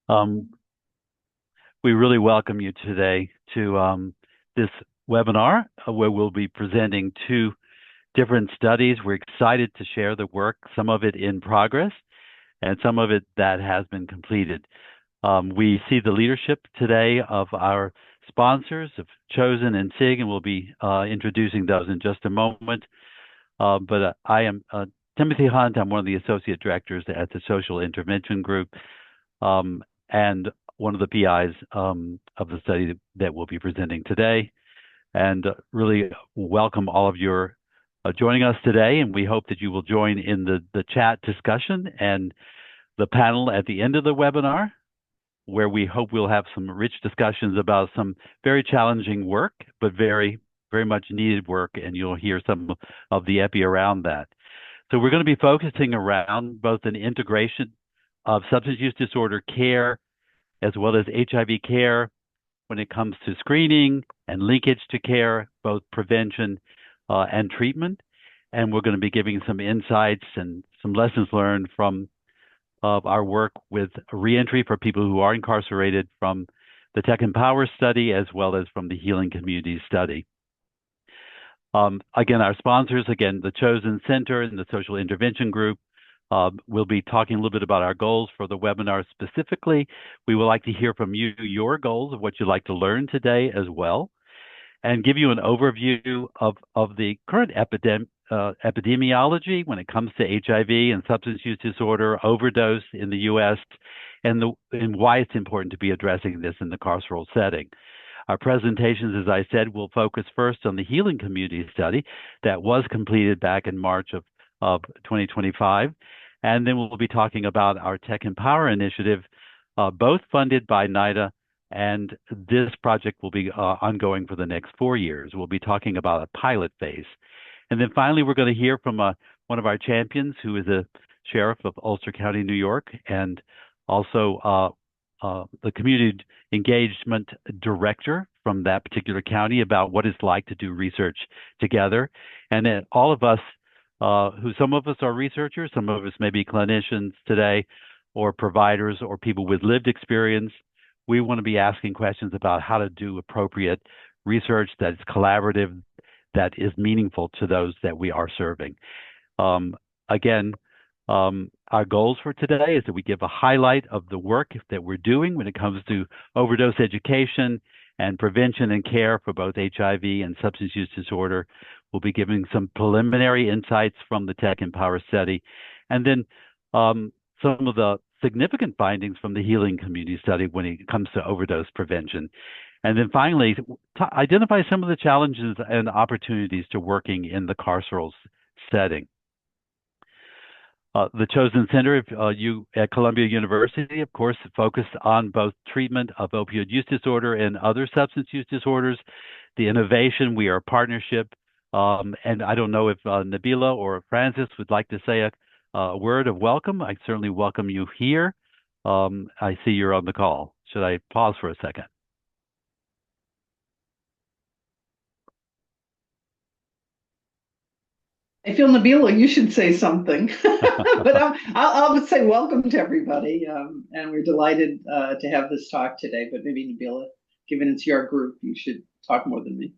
Um, we really welcome you today to this webinar where we'll be presenting two different studies. We're excited to share the work, some of it in progress and some of it that has been completed. We see the leadership today of our sponsors, of Chosen and SIG, and we'll be introducing those in just a moment. But I am Timothy Hunt. I'm one of the associate directors at the Social Intervention Group, and one of the PIs of the study that we'll be presenting today. And really welcome all of you joining us today. And we hope that you will join in the chat discussion and the panel at the end of the webinar, where we hope we'll have some rich discussions about some very challenging work, but very, very much needed work. And you'll hear some of the epi around that. So we're going to be focusing around both an integration of substance use disorder care as well as HIV care when it comes to screening and linkage to care, both prevention and treatment. And we're going to be giving some insights and some lessons learned from our work with reentry for people who are incarcerated from the TechMPower study as well as from the Healing Communities study. Again, our sponsors, the Chosen Center and the Social Intervention Group. We'll be talking a little bit about our goals for the webinar specifically. We would like to hear from you, your goals of what you'd like to learn today as well, and give you an overview of the current epidemiology when it comes to HIV and substance use disorder, overdose in the U.S., and why it's important to be addressing this in the carceral setting. Our presentations, as I said, will focus first on the Healing Community study that was completed back in March of 2025. And then we'll be talking about our TechMPower initiative, both funded by NIDA, and this project will be ongoing for the next 4 years. We'll be talking about a pilot phase. And then finally, we're going to hear from one of our champions who is a sheriff of Ulster County, New York, and also the community engagement director from that particular county about what it's like to do research together. And then all of us, some of us are researchers, some of us may be clinicians today, or providers, or people with lived experience. We want to be asking questions about how to do appropriate research that is collaborative, that is meaningful to those that we are serving. Our goals for today is that we give a highlight of the work that we're doing when it comes to overdose education and prevention and care for both HIV and substance use disorder. We'll be giving some preliminary insights from the TechMPower study, and then some of the significant findings from the Healing Community study when it comes to overdose prevention. And then finally, identify some of the challenges and opportunities to working in the carceral setting. The Chosen Center, you at Columbia University, of course, focused on both treatment of opioid use disorder and other substance use disorders. The innovation, we are a partnership. And I don't know if Nabila or Francis would like to say a word of welcome. I certainly welcome you here. I see you're on the call. Should I pause for a second? I feel, Nabila, you should say something. But I'll say welcome to everybody. And we're delighted to have this talk today. But maybe, Nabila, given it's your group, you should talk more than me.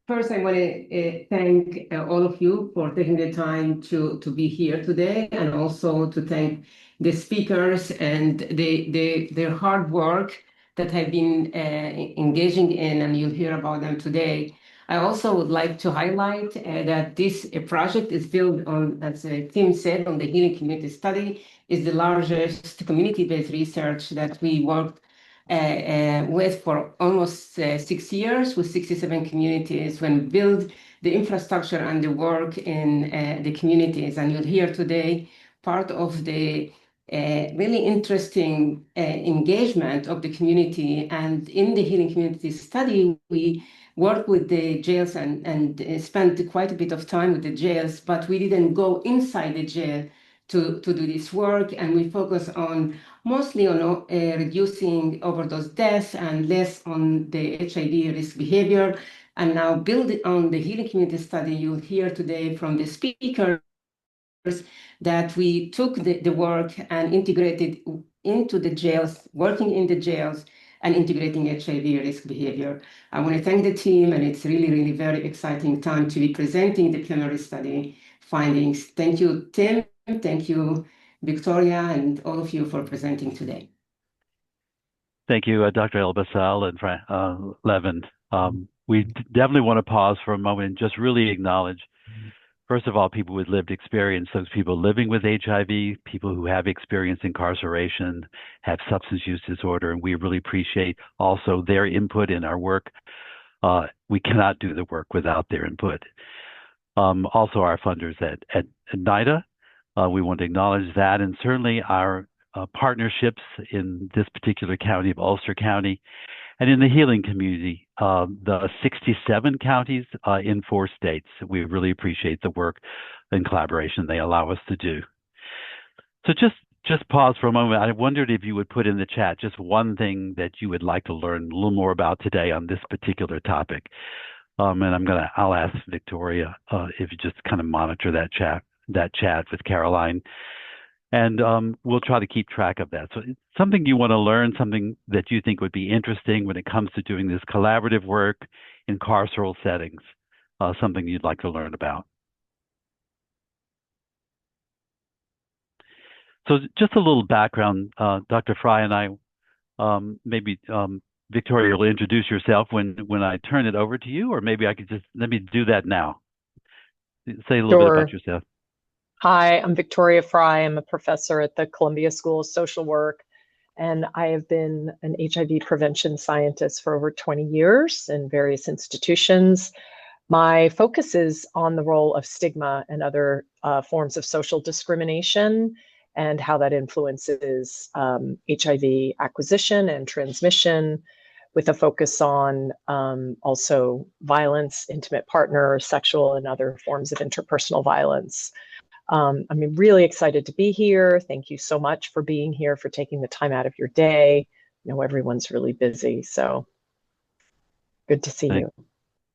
First, I want to thank all of you for taking the time to be here today, and also to thank the speakers and their hard work that have been engaging in, and you'll hear about them today. I also would like to highlight that this project is built on, as Tim said, on the Healing Community study, is the largest community-based research that we worked with for almost 6 years with 67 communities when we build the infrastructure and the work in the communities. And you'll hear today part of the really interesting engagement of the community. And in the Healing Community study, we worked with the jails and spent quite a bit of time with the jails, but we didn't go inside the jail to do this work. And we focus on mostly on reducing overdose deaths and less on the HIV risk behavior. And now build on the Healing Community study, you'll hear today from the speaker that we took the work and integrated into the jails, working in the jails, and integrating HIV risk behavior. I want to thank the team, and it's really, really very exciting time to be presenting the plenary study findings. Thank you, Tim. Thank you, Victoria, and all of you for presenting today. Thank you, Dr. El-Bassal and Levin. We definitely want to pause for a moment and just really acknowledge, first of all, people with lived experience, those people living with HIV, people who have experienced incarceration, have substance use disorder, and we really appreciate also their input in our work. We cannot do the work without their input. Also, our funders at NIDA, we want to acknowledge that, and certainly our partnerships in this particular county of Ulster County, and in the healing community, the 67 counties in 4 states. We really appreciate the work and collaboration they allow us to do. So just pause for a moment. I wondered if you would put in the chat just one thing that you would like to learn a little more about today on this particular topic. And I'll ask Victoria if you just kind of monitor that chat with Caroline. And we'll try to keep track of that. So it's something you want to learn, something that you think would be interesting when it comes to doing this collaborative work in carceral settings, something you'd like to learn about. So just a little background, Dr. Fry and I, maybe Victoria will introduce yourself when I turn it over to you, or maybe I could just, let me do that now. Say a little bit about yourself. Hi, I'm Victoria Fry. I'm a professor at the Columbia School of Social Work, and I have been an HIV prevention scientist for over 20 years in various institutions. My focus is on the role of stigma and other forms of social discrimination and how that influences HIV acquisition and transmission, with a focus on also violence, intimate partner, sexual and other forms of interpersonal violence. I'm really excited to be here. Thank you so much for being here, for taking the time out of your day. I know everyone's really busy, so good to see you.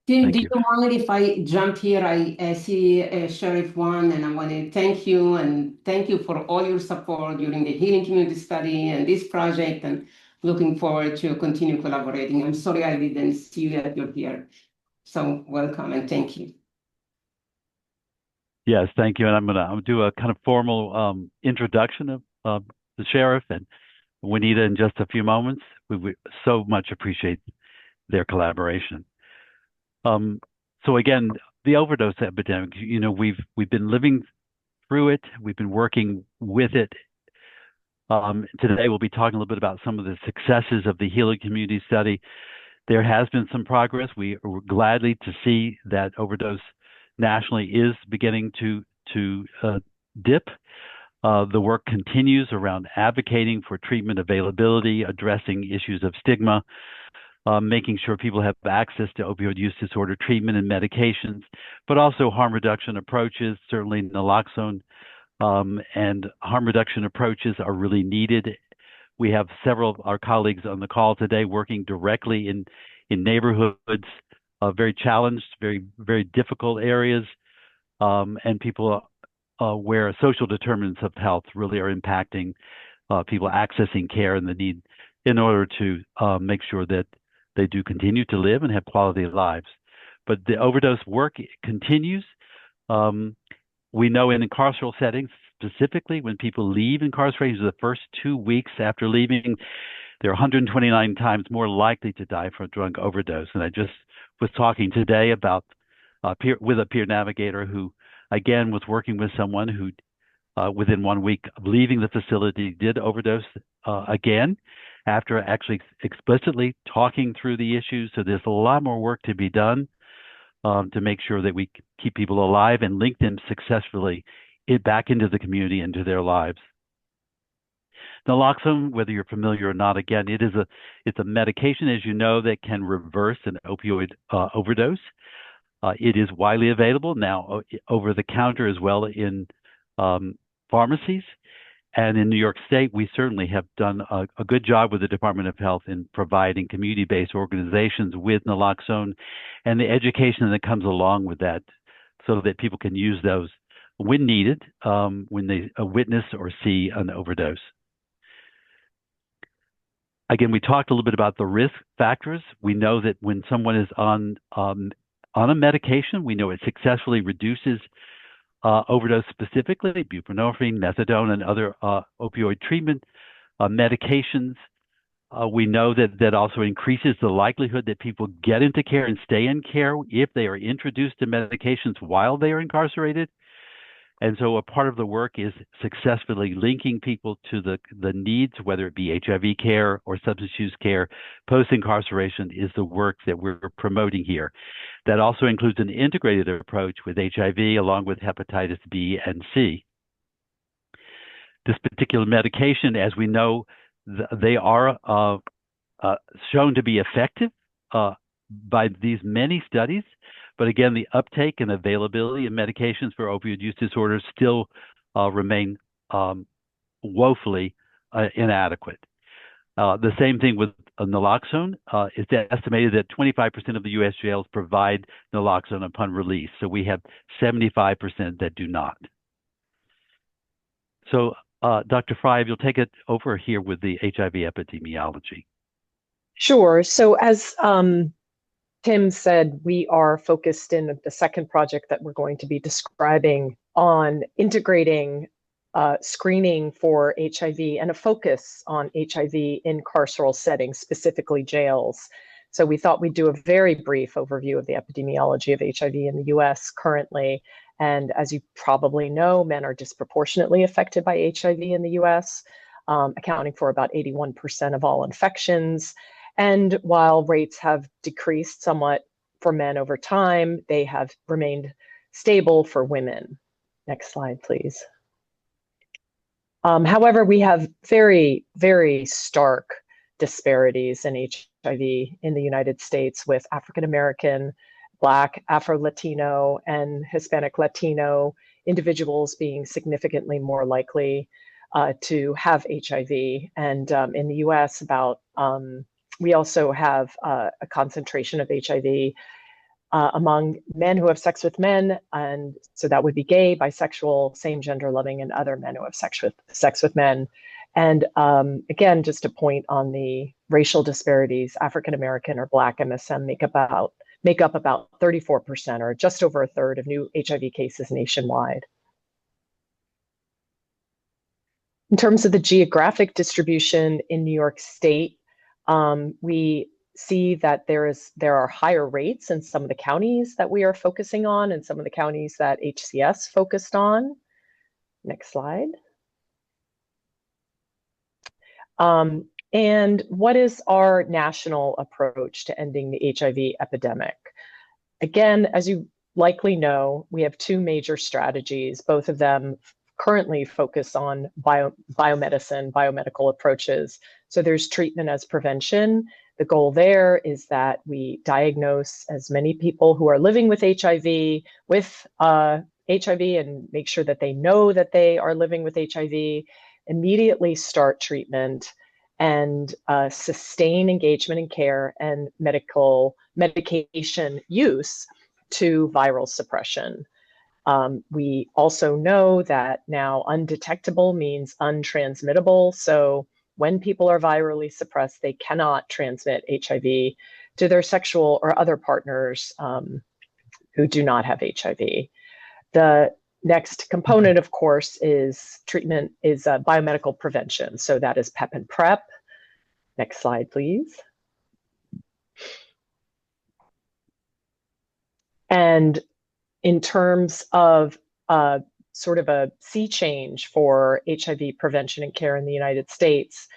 Tim, do you mind if I jump here? I see Sheriff Juan, and I want to thank you, and thank you for all your support during the healing community study and this project, and looking forward to continue collaborating. I'm sorry I didn't see you that you're here. So welcome and thank you. Yes, thank you. And I'm going to do a kind of formal introduction of the sheriff and Juanita in just a few moments. We so much appreciate their collaboration. So again, the overdose epidemic, you know, we've been living through it. We've been working with it. Today, we'll be talking a little bit about some of the successes of the healing community study. There has been some progress. We are gladly to see that overdose nationally is beginning to dip. The work continues around advocating for treatment availability, addressing issues of stigma, making sure people have access to opioid use disorder treatment and medications, but also harm reduction approaches. Certainly naloxone and harm reduction approaches are really needed. We have several of our colleagues on the call today working directly in neighborhoods, very challenged, very difficult areas, and people where social determinants of health really are impacting people accessing care and the need in order to make sure that they do continue to live and have quality lives. But the overdose work continues. We know in carceral settings, specifically when people leave incarceration, the first 2 weeks after leaving, they're 129 times more likely to die from a drug overdose. And I just was talking today about with a peer navigator who, again, was working with someone who, within 1 week of leaving the facility, did overdose again after actually explicitly talking through the issues. So there's a lot more work to be done to make sure that we keep people alive and link them successfully back into the community, into their lives. Naloxone, whether you're familiar or not, again, it's a medication, as you know, that can reverse an opioid overdose. It is widely available now over the counter as well in pharmacies. And in New York State, we certainly have done a good job with the Department of Health in providing community-based organizations with naloxone and the education that comes along with that so that people can use those when needed, when they witness or see an overdose. Again, we talked a little bit about the risk factors. We know that when someone is on a medication, we know it successfully reduces overdose, specifically buprenorphine, methadone, and other opioid treatment medications. We know that also increases the likelihood that people get into care and stay in care if they are introduced to medications while they are incarcerated. And so a part of the work is successfully linking people to the needs, whether it be HIV care or substance use care post-incarceration, is the work that we're promoting here. That also includes an integrated approach with HIV along with hepatitis B and C. This particular medication, as we know, they are shown to be effective by these many studies. But again, the uptake and availability of medications for opioid use disorders still remain woefully inadequate. The same thing with naloxone. It's estimated that 25% of the U.S. jails provide naloxone upon release. So we have 75% that do not. So Dr. Fry, if you'll take it over here with the HIV epidemiology. Sure. So as Tim said, we are focused in the second project that we're going to be describing on integrating screening for HIV and a focus on HIV in carceral settings, specifically jails. So we thought we'd do a very brief overview of the epidemiology of HIV in the US currently. And as you probably know, men are disproportionately affected by HIV in the US, accounting for about 81% of all infections. And while rates have decreased somewhat for men over time, they have remained stable for women. Next slide, please. However, we have very, very stark disparities in HIV in the United States, with African American, Black, Afro-Latino, and Hispanic Latino individuals being significantly more likely to have HIV. And in the US, we also have a concentration of HIV among men who have sex with men, and so that would be gay, bisexual, same-gender loving, and other men who have sex with men. And again, just a point on the racial disparities, African American or Black MSM make up about 34%, or just over a third, of new HIV cases nationwide. In terms of the geographic distribution in New York State, we see that there are higher rates in some of the counties that we are focusing on and some of the counties that HCS focused on. Next slide. And what is our national approach to ending the HIV epidemic? Again, as you likely know, we have two major strategies, both of them currently focus on biomedicine, biomedical approaches. So there's treatment as prevention. The goal there is that we diagnose as many people who are living with HIV and make sure that they know that they are living with HIV, immediately start treatment, and sustain engagement in care and medication use to viral suppression. We also know that now undetectable means untransmittable. So when people are virally suppressed, they cannot transmit HIV to their sexual or other partners who do not have HIV. The next component, of course, is biomedical prevention. So that is PEP and PrEP. Next slide, please. And in terms of sort of a sea change for HIV prevention and care in the United States,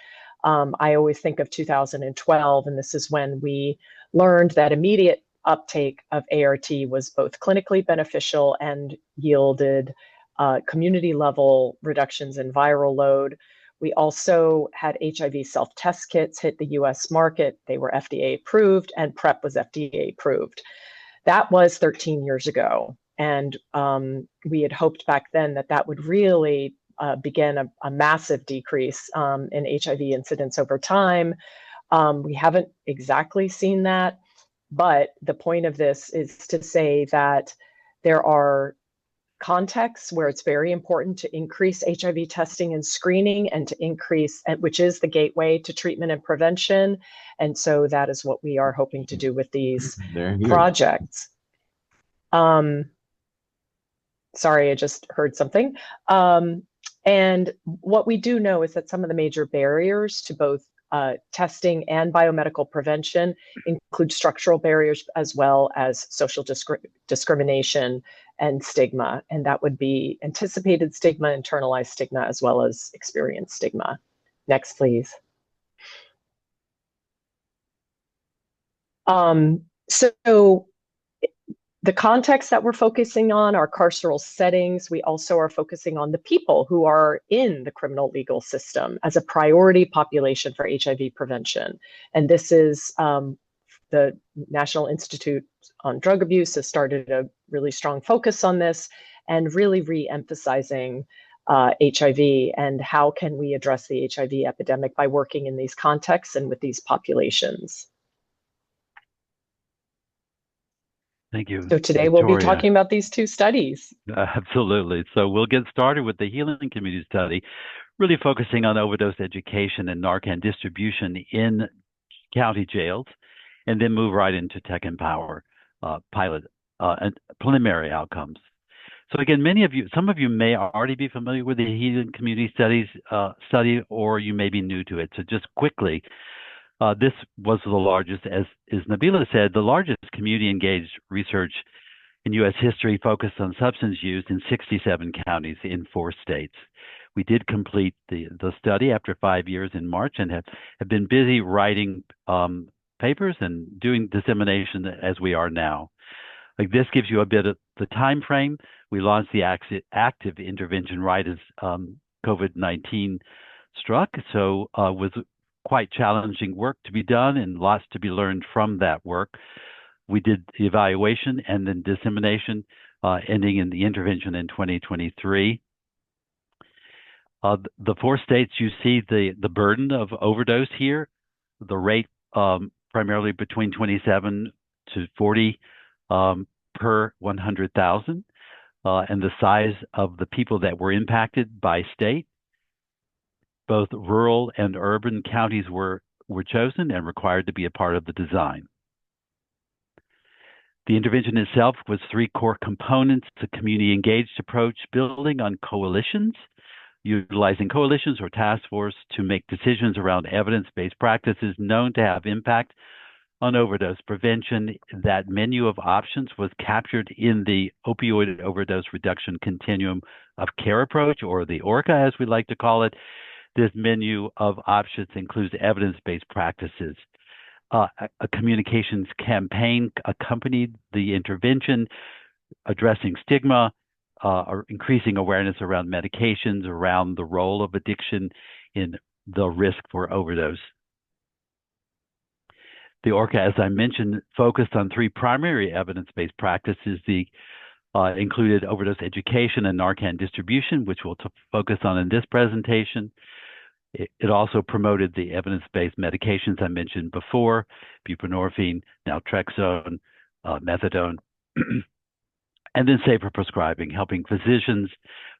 I always think of 2012, and this is when we learned that immediate uptake of ART was both clinically beneficial and yielded community-level reductions in viral load. We also had HIV self-test kits hit the US market. They were FDA approved, and PrEP was FDA approved. That was 13 years ago. And we had hoped back then that that would really begin a massive decrease in HIV incidence over time. We haven't exactly seen that, but the point of this is to say that there are contexts where it's very important to increase HIV testing and screening and to increase, which is the gateway to treatment and prevention. And so that is what we are hoping to do with these projects. Sorry, I just heard something. And what we do know is that some of the major barriers to both testing and biomedical prevention include structural barriers as well as social discrimination and stigma. And that would be anticipated stigma, internalized stigma, as well as experienced stigma. Next, please. So the context that we're focusing on are carceral settings. We also are focusing on the people who are in the criminal legal system as a priority population for HIV prevention. And this is the National Institute on Drug Abuse has started a really strong focus on this and really re-emphasizing HIV and how can we address the HIV epidemic by working in these contexts and with these populations. Thank you. So today Victoria. we'll be talking about these two studies. Absolutely. So we'll get started with the Healing Community Study, really focusing on overdose education and Narcan distribution in county jails, and then move right into TechMPower pilot and preliminary outcomes. So again, some of you may already be familiar with the Healing Community Studies study, or you may be new to it. So just quickly, this was the largest, as Nabila said, the largest community-engaged research in U.S. history focused on substance use in 67 counties in 4 states. We did complete the study after 5 years in March and have been busy writing papers and doing dissemination as we are now. Like, this gives you a bit of the time frame. We launched the active intervention right as COVID-19 struck, so was quite challenging work to be done and lots to be learned from that work. We did the evaluation and then dissemination, ending in the intervention in 2023. The 4 states, you see the burden of overdose here, the rate primarily between 27 to 40 per 100,000, and the size of the people that were impacted by state. Both rural and urban counties were chosen and required to be a part of the design. The intervention itself was 3 core components: a community-engaged approach, building on coalitions, utilizing coalitions or task force to make decisions around evidence-based practices known to have impact on overdose prevention. That menu of options was captured in the opioid overdose reduction continuum of care approach, or the ORCA as we like to call it. This menu of options includes evidence-based practices. A communications campaign accompanied the intervention, addressing stigma, or increasing awareness around medications, around the role of addiction in the risk for overdose. The ORCA, as I mentioned, focused on 3 primary evidence-based practices. The included overdose education and Narcan distribution, which we'll focus on in this presentation. It also promoted the evidence-based medications I mentioned before: buprenorphine, naltrexone, methadone, and then safer prescribing, helping physicians,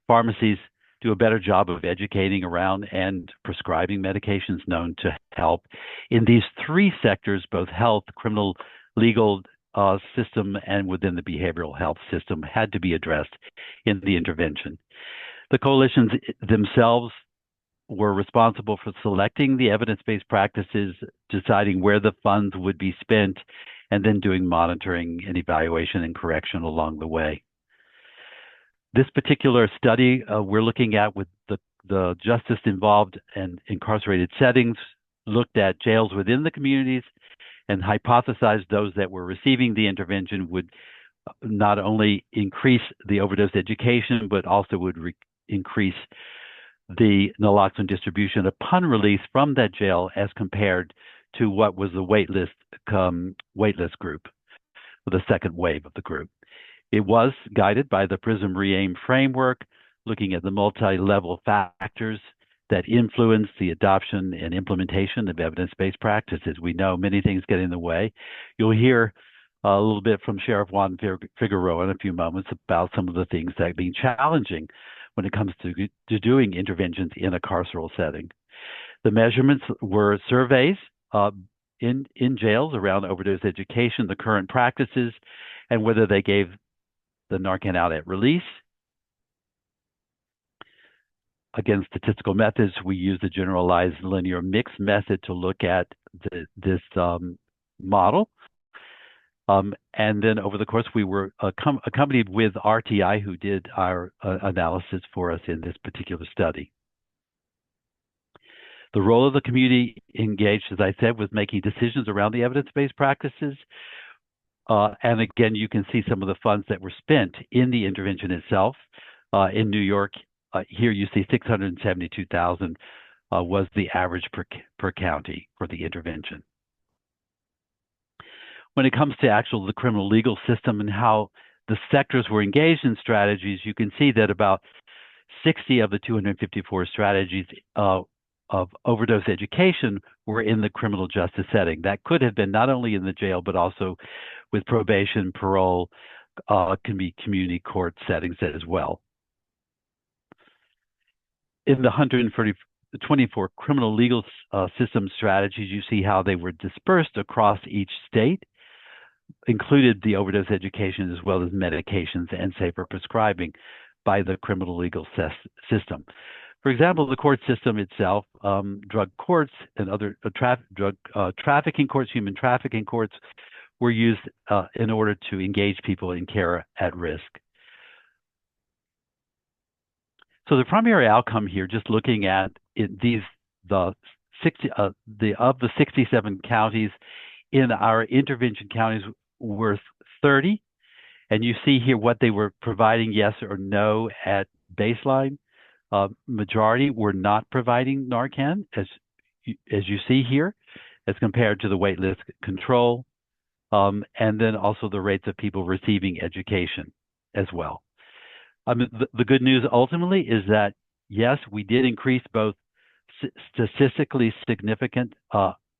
pharmacies do a better job of educating around and prescribing medications known to help. In these 3 sectors, both health, criminal, legal system, and within the behavioral health system, had to be addressed in the intervention. The coalitions themselves were responsible for selecting the evidence-based practices, deciding where the funds would be spent, and then doing monitoring and evaluation and correction along the way. This particular study we're looking at with the justice involved and incarcerated settings, looked at jails within the communities and hypothesized those that were receiving the intervention would not only increase the overdose education, but also would increase the naloxone distribution upon release from that jail as compared to what was the waitlist group, the second wave of the group. It was guided by the PRISM REAIM framework, looking at the multi-level factors that influence the adoption and implementation of evidence-based practices. We know many things get in the way. You'll hear a little bit from Sheriff Juan Figueroa in a few moments about some of the things that have been challenging when it comes to doing interventions in a carceral setting. The measurements were surveys in jails around overdose education, the current practices, and whether they gave the Narcan out at release. Again, statistical methods, we use the generalized linear mixed method to look at this model. And then over the course, we were accompanied with RTI, who did our analysis for us in this particular study. The role of the community engaged, as I said, was making decisions around the evidence-based practices. And again, you can see some of the funds that were spent in the intervention itself. In New York, here you see $672,000 was the average per county for the intervention. When it comes to the criminal legal system and how the sectors were engaged in strategies, you can see that about 60 of the 254 strategies of overdose education were in the criminal justice setting. That could have been not only in the jail, but also with probation, parole, can be community court settings as well. In the 124 criminal legal system strategies, you see how they were dispersed across each state, included the overdose education as well as medications and safer prescribing by the criminal legal system. For example, the court system itself, drug courts and other drug trafficking courts, human trafficking courts, were used in order to engage people in care at risk. So the primary outcome here, just looking at the 67 counties in our intervention counties were 30, and you see here what they were providing, yes or no, at baseline. Majority were not providing Narcan, as you see here, as compared to the waitlist control, and then also the rates of people receiving education as well. The good news ultimately is that, yes, we did increase both statistically significant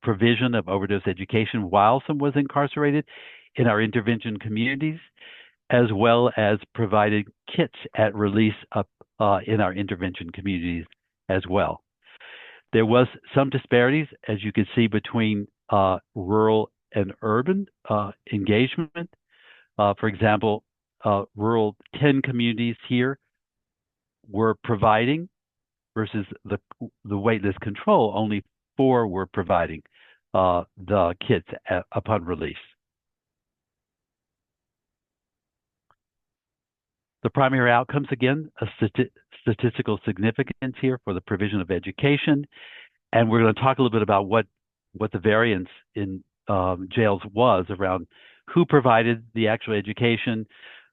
provision of overdose education while someone was incarcerated in our intervention communities, as well as provided kits at release in our intervention communities as well. There was some disparities, as you can see, between rural and urban engagement. For example, rural 10 communities here were providing versus the waitlist control, only 4 were providing the kits upon release. The primary outcomes, again, a statistical significance here for the provision of education. And we're going to talk a little bit about what the variance in jails was around who provided the actual education,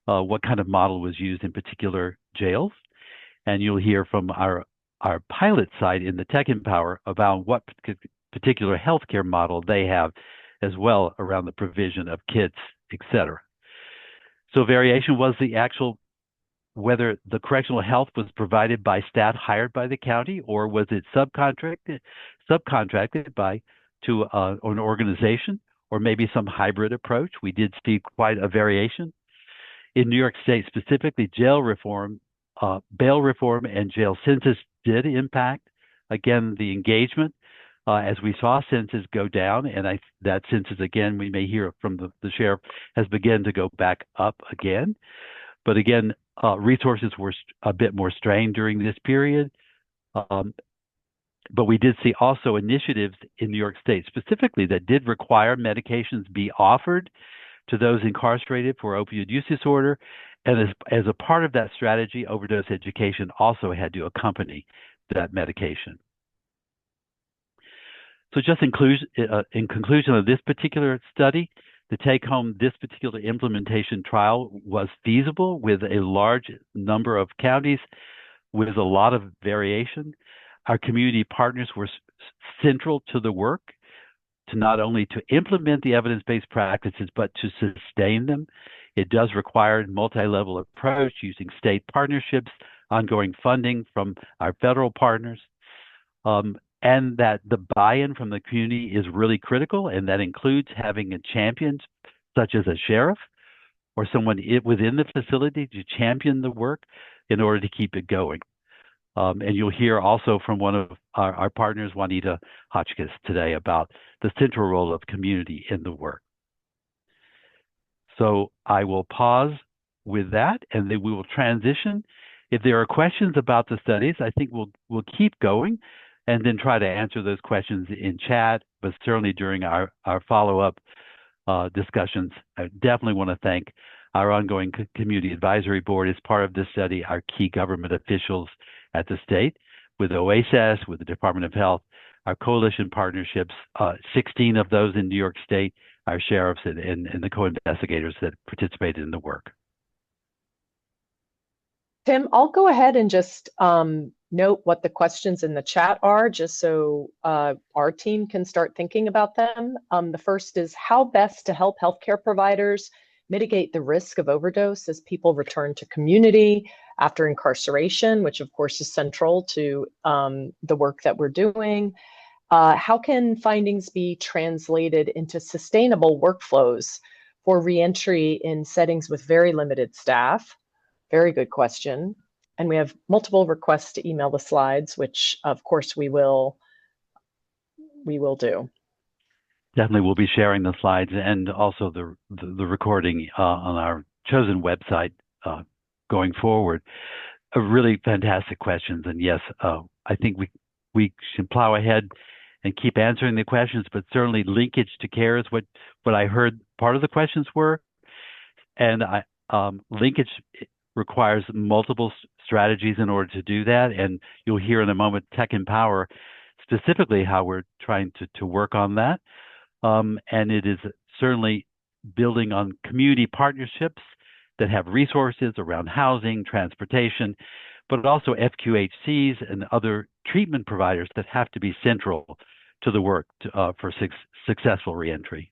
what kind of model was used in particular jails. And you'll hear from our pilot site in the TechMPower about what particular healthcare model they have as well around the provision of kits, etc. So variation was the actual, whether the correctional health was provided by staff hired by the county, or was it subcontracted to an organization, or maybe some hybrid approach. We did see quite a variation. In New York State specifically, jail reform, bail reform, and jail census did impact, again, the engagement. As we saw census go down, and that census, again, we may hear from the sheriff, has begun to go back up again. But again, resources were a bit more strained during this period. But we did see also initiatives in New York State specifically that did require medications be offered to those incarcerated for opioid use disorder. And as a part of that strategy, overdose education also had to accompany that medication. So just in conclusion of this particular study, the take-home, this particular implementation trial was feasible with a large number of counties with a lot of variation. Our community partners were central to the work, to not only to implement the evidence-based practices, but to sustain them. It does require a multi-level approach using state partnerships, ongoing funding from our federal partners, and that the buy-in from the community is really critical, and that includes having a champions such as a sheriff or someone within the facility to champion the work in order to keep it going. And you'll hear also from one of our partners, Juanita Hotchkiss, today about the central role of community in the work. So I will pause with that, and then we will transition. If there are questions about the studies, I think we'll keep going and then try to answer those questions in chat, but certainly during our follow-up discussions. I definitely want to thank our ongoing community advisory board as part of this study, our key government officials at the state, with OASAS, with the Department of Health, our coalition partnerships, 16 of those in New York State, our sheriffs and the co-investigators that participated in the work. Tim, I'll go ahead and just note what the questions in the chat are, just so our team can start thinking about them. The first is how best to help healthcare providers mitigate the risk of overdose as people return to community after incarceration, which of course is central to the work that we're doing. How can findings be translated into sustainable workflows for reentry in settings with very limited staff? Very good question. And we have multiple requests to email the slides, which of course we will do. Definitely, we'll be sharing the slides and also the recording on our chosen website going forward. Really fantastic questions, and yes, I think we should plow ahead and keep answering the questions, but certainly linkage to care is what I heard part of the questions were, and linkage requires multiple strategies in order to do that, and you'll hear in a moment TechMPower specifically how we're trying to work on that. And it is certainly building on community partnerships that have resources around housing, transportation, but also FQHCs and other treatment providers that have to be central to the work for successful reentry.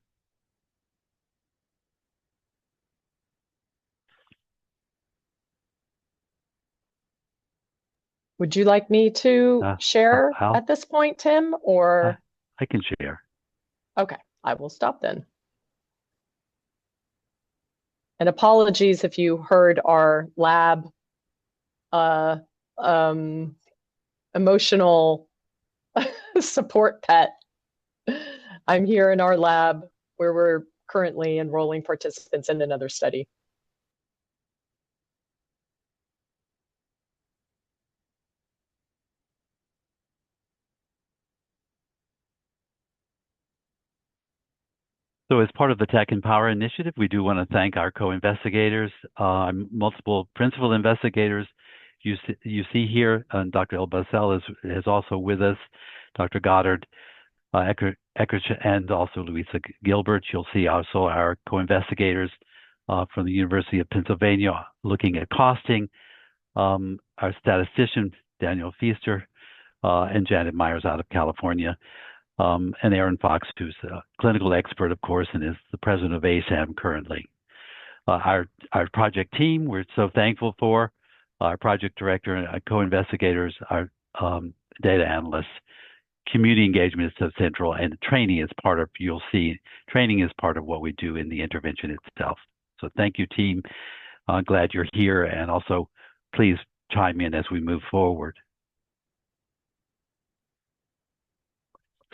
Would you like me to share at this point, Tim, or? I can share. Okay, I will stop then. And apologies if you heard our lab emotional support pet. I'm here in our lab where we're currently enrolling participants in another study. So as part of the TechMPower initiative, we do want to thank our co-investigators, multiple principal investigators. You see here, Dr. El-Basel is also with us, Dr. Goddard, Eckert, and also Louisa Gilbert. You'll see also our co-investigators from the University of Pennsylvania looking at costing, our statistician, Daniel Feaster, and Janet Myers out of California. And Aaron Fox, who's a clinical expert, of course, and is the president of ASAM currently. Our project team, we're so thankful for, our project director and co-investigators, our data analysts. Community engagement is so central, and training is part of, you'll see, training is part of what we do in the intervention itself. So thank you, team. Glad you're here, and also please chime in as we move forward.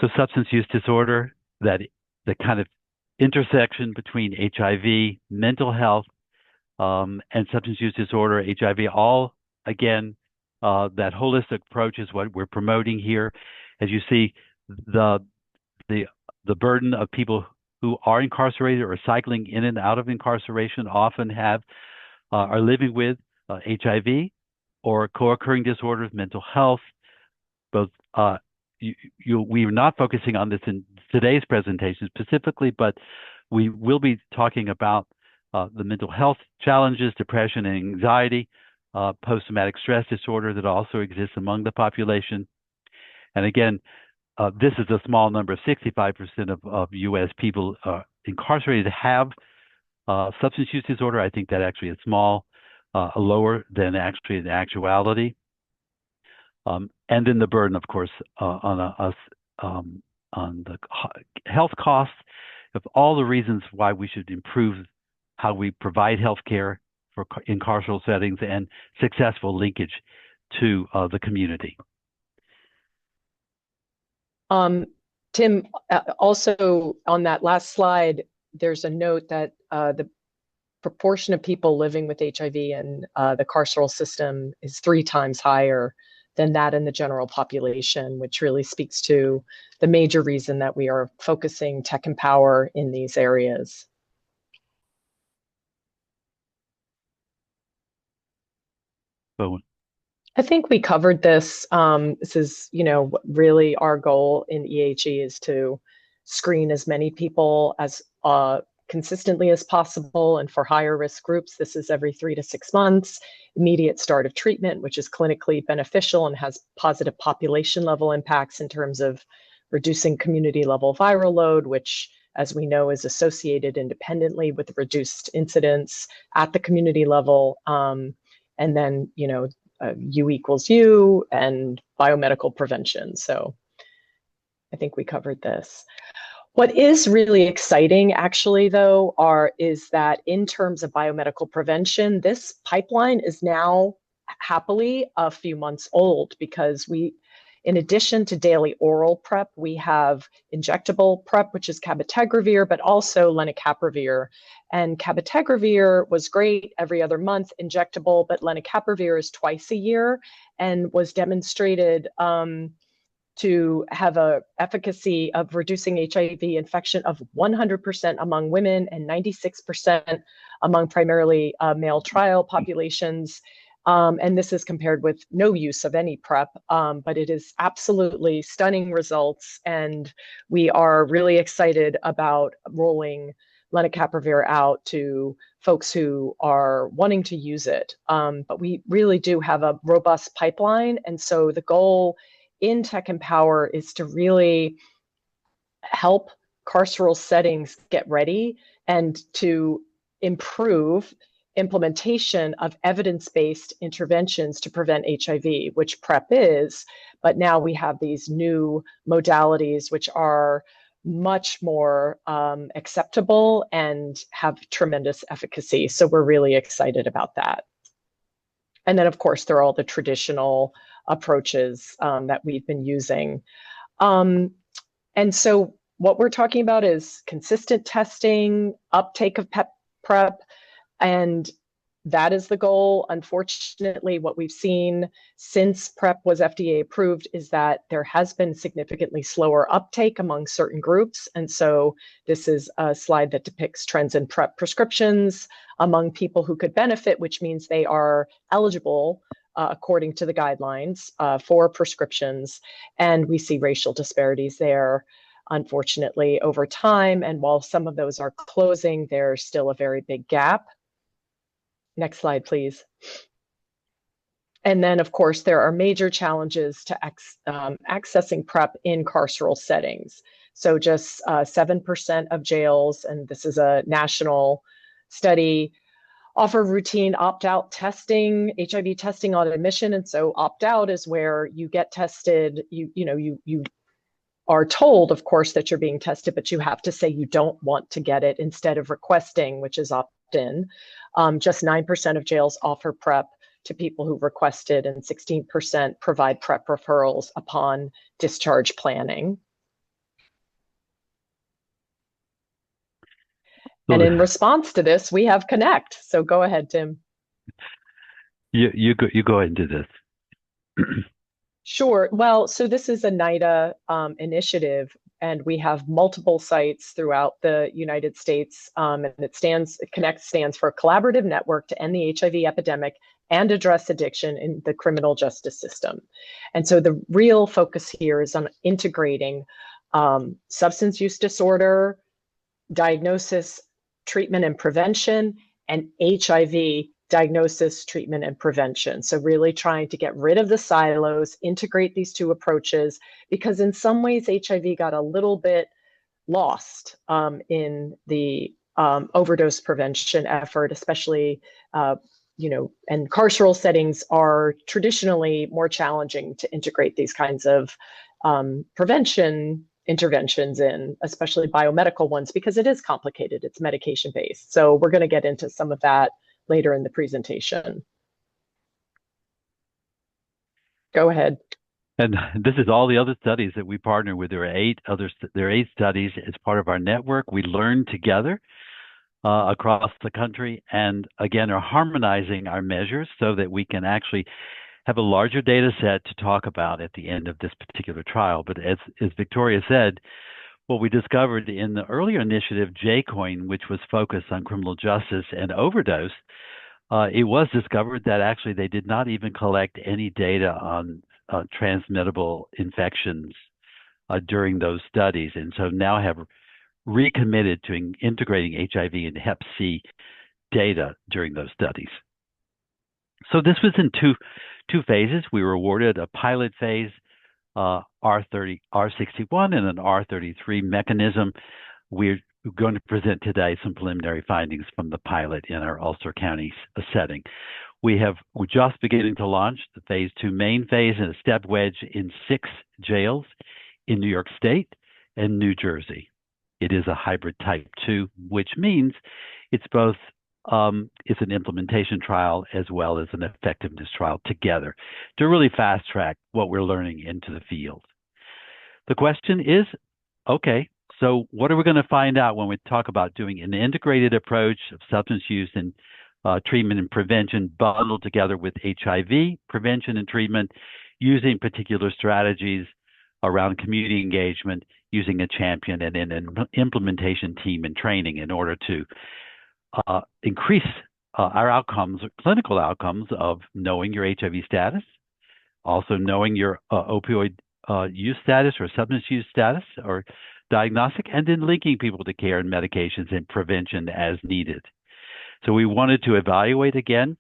So substance use disorder, that the kind of intersection between HIV, mental health, and substance use disorder, HIV, all, again, that holistic approach is what we're promoting here. As you see, the burden of people who are incarcerated or cycling in and out of incarceration often are living with HIV or co-occurring disorders, mental health, both we are not focusing on this in today's presentation specifically, but we will be talking about the mental health challenges, depression and anxiety, post-traumatic stress disorder that also exists among the population. And again, this is a small number. 65% of U.S. people incarcerated have substance use disorder. I think that actually is small, lower than actually in actuality. And then the burden, of course, on the health costs, of all the reasons why we should improve how we provide healthcare in carceral settings and successful linkage to the community. Tim, also on that last slide, there's a note that the proportion of people living with HIV in the carceral system is 3 times higher than that in the general population, which really speaks to the major reason that we are focusing TechMPower in these areas. So, I think we covered this. This is, really our goal in EHE is to screen as many people as consistently as possible. And for higher risk groups, this is every 3 to 6 months, immediate start of treatment, which is clinically beneficial and has positive population level impacts in terms of reducing community level viral load, which, as we know, is associated independently with reduced incidence at the community level. And then, U equals U and biomedical prevention. So I think we covered this. What is really exciting, actually, though, is that in terms of biomedical prevention, this pipeline is now happily a few months old because in addition to daily oral PrEP, we have injectable PrEP, which is cabotegravir, but also lenacapavir. And cabotegravir was great every other month, injectable, but lenacapavir is twice a year and was demonstrated to have a efficacy of reducing HIV infection of 100% among women and 96% among primarily male trial populations. And this is compared with no use of any PrEP, but it is absolutely stunning results. And we are really excited about rolling lenacapavir out to folks who are wanting to use it. But we really do have a robust pipeline. And so the goal in TechMPower is to really help carceral settings get ready and to improve implementation of evidence-based interventions to prevent HIV, which PrEP is, but now we have these new modalities which are much more acceptable and have tremendous efficacy. So we're really excited about that. And then, of course, there are all the traditional approaches that we've been using. And so what we're talking about is consistent testing, uptake of PrEP, and that is the goal. Unfortunately, what we've seen since PrEP was FDA approved is that there has been significantly slower uptake among certain groups. And so this is a slide that depicts trends in PrEP prescriptions among people who could benefit, which means they are eligible according to the guidelines for prescriptions. And we see racial disparities there, unfortunately, over time. And while some of those are closing, there's still a very big gap. Next slide, please. And then, of course, there are major challenges to accessing PrEP in carceral settings. So just 7% of jails, and this is a national study, offer routine opt-out testing, HIV testing on admission. And so opt-out is where you get tested, you are told, of course, that you're being tested, but you have to say you don't want to get it instead of requesting, which is opt-in. Just 9% of jails offer PrEP to people who requested, and 16% provide PrEP referrals upon discharge planning. And in response to this, we have Connect. So go ahead, Tim. You go ahead and do this. Sure. Well, so this is a NIDA initiative, and we have multiple sites throughout the United States. And Connect stands for Collaborative Network to End the HIV Epidemic and Address Addiction in the Criminal Justice System. And so the real focus here is on integrating substance use disorder, diagnosis, treatment and prevention, and HIV diagnosis, treatment, and prevention. So really trying to get rid of the silos, integrate these two approaches, because in some ways HIV got a little bit lost in the overdose prevention effort, especially, and carceral settings are traditionally more challenging to integrate these kinds of prevention interventions in, especially biomedical ones, because it is complicated. It's medication based. So we're going to get into some of that later in the presentation. Go ahead. And this is all the other studies that we partner with. There are eight studies as part of our network. We learn together across the country, and again, are harmonizing our measures so that we can actually have a larger data set to talk about at the end of this particular trial. But as Victoria said, what we discovered in the earlier initiative, JCOIN, which was focused on criminal justice and overdose, it was discovered that actually they did not even collect any data on transmittable infections during those studies, and so now have recommitted to integrating HIV and Hep C data during those studies. So this was in two phases. We were awarded a pilot phase, R61 and an R33 mechanism. We're going to present today some preliminary findings from the pilot in our Ulster County setting. We're just beginning to launch the phase 2 main phase and a step wedge in 6 jails in New York State and New Jersey. It is a hybrid type 2, which means it's both it's an implementation trial as well as an effectiveness trial together to really fast track what we're learning into the field. The question is, okay, so what are we going to find out when we talk about doing an integrated approach of substance use and treatment and prevention bundled together with HIV prevention and treatment, using particular strategies around community engagement, using a champion and an implementation team and training in order to increase our outcomes, clinical outcomes of knowing your HIV status, also knowing your opioid use status or substance use status or diagnostic, and then linking people to care and medications and prevention as needed. So we wanted to evaluate again,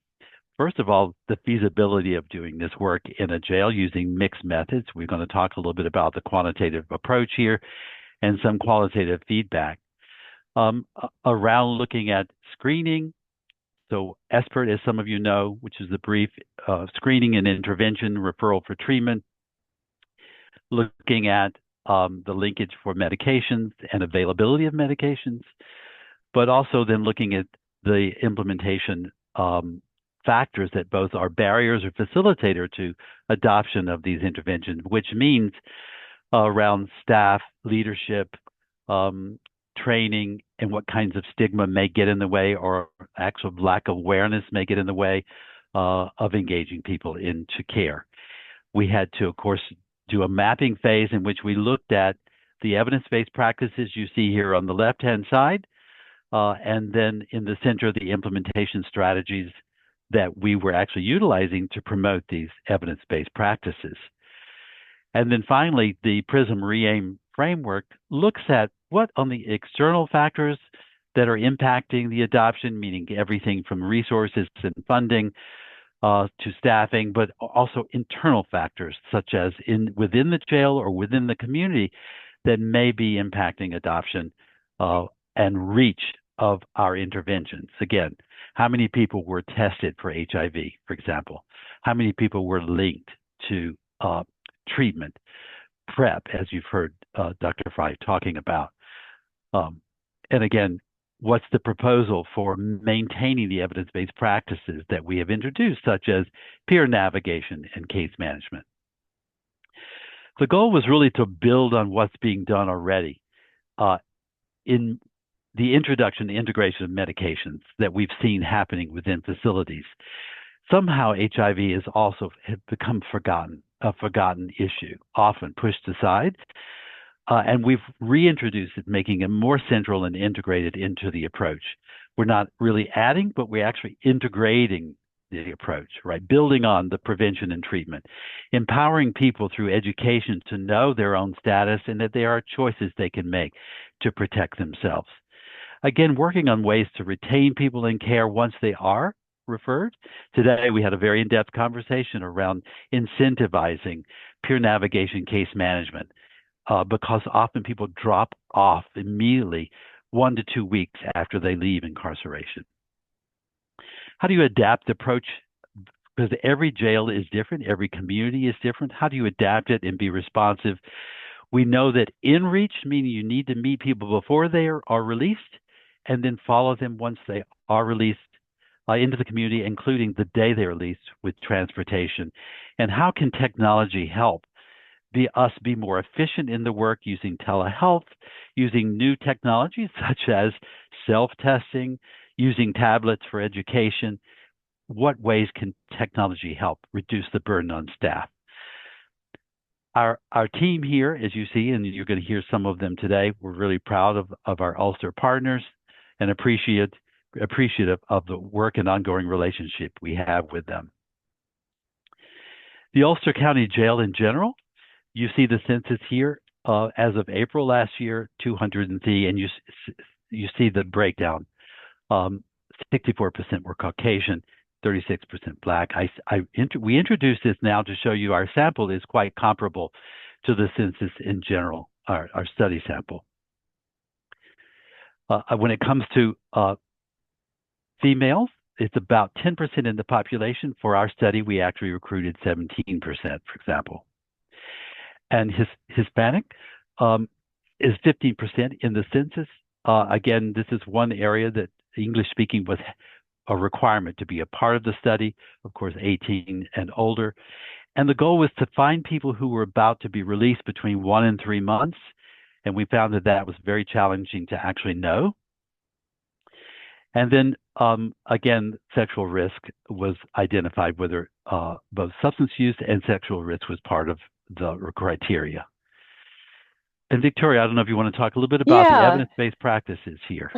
first of all, the feasibility of doing this work in a jail using mixed methods. We're going to talk a little bit about the quantitative approach here and some qualitative feedback around looking at screening. So SPIRT, as some of you know, which is the brief screening and intervention referral for treatment, looking at the linkage for medications and availability of medications, but also then looking at the implementation factors that both are barriers or facilitator to adoption of these interventions, which means around staff, leadership, training, and what kinds of stigma may get in the way or actual lack of awareness may get in the way of engaging people into care. We had to, of course, do a mapping phase in which we looked at the evidence-based practices you see here on the left-hand side, and then in the center, the implementation strategies that we were actually utilizing to promote these evidence-based practices. And then finally, the PRISM REAIM framework looks at what on the external factors that are impacting the adoption, meaning everything from resources and funding to staffing, but also internal factors such as within the jail or within the community that may be impacting adoption and reach of our interventions. Again, how many people were tested for HIV, for example? How many people were linked to treatment, PrEP, as you've heard Dr. Fry talking about? And again, what's the proposal for maintaining the evidence-based practices that we have introduced, such as peer navigation and case management? The goal was really to build on what's being done already in the introduction and integration of medications that we've seen happening within facilities. Somehow HIV is also become a forgotten issue, often pushed aside. And we've reintroduced it, making it more central and integrated into the approach. We're not really adding, but we're actually integrating the approach, right? Building on the prevention and treatment, empowering people through education to know their own status and that there are choices they can make to protect themselves. Again, working on ways to retain people in care once they are referred. Today, we had a very in-depth conversation around incentivizing peer navigation case management. Because often people drop off immediately 1 to 2 weeks after they leave incarceration. How do you adapt the approach? Because every jail is different, every community is different. How do you adapt it and be responsive We know that in reach, meaning you need to meet people before they are released, and then follow them once they are released into the community, including the day they're released, with transportation. And how can technology help us be more efficient in the work using telehealth, using new technologies such as self-testing, using tablets for education? What ways can technology help reduce the burden on staff? Our team here, as you see, and you're going to hear some of them today, we're really proud of our Ulster partners and appreciative of the work and ongoing relationship we have with them. The Ulster County Jail in general, you see the census here as of April last year, 203, and you see the breakdown. 64% were Caucasian, 36% Black. We introduced this now to show you our sample is quite comparable to the census in general, our study sample. When it comes to females, it's about 10% in the population. For our study, we actually recruited 17%, for example. And Hispanic is 15% in the census. Again, this is one area that English speaking was a requirement to be a part of the study, of course, 18 and older. And the goal was to find people who were about to be released between 1 and 3 months. And we found that was very challenging to actually know. And then, again, sexual risk was identified, whether both substance use and sexual risk was part of the criteria. And Victoria, I don't know if you want to talk a little bit about the evidence-based practices here.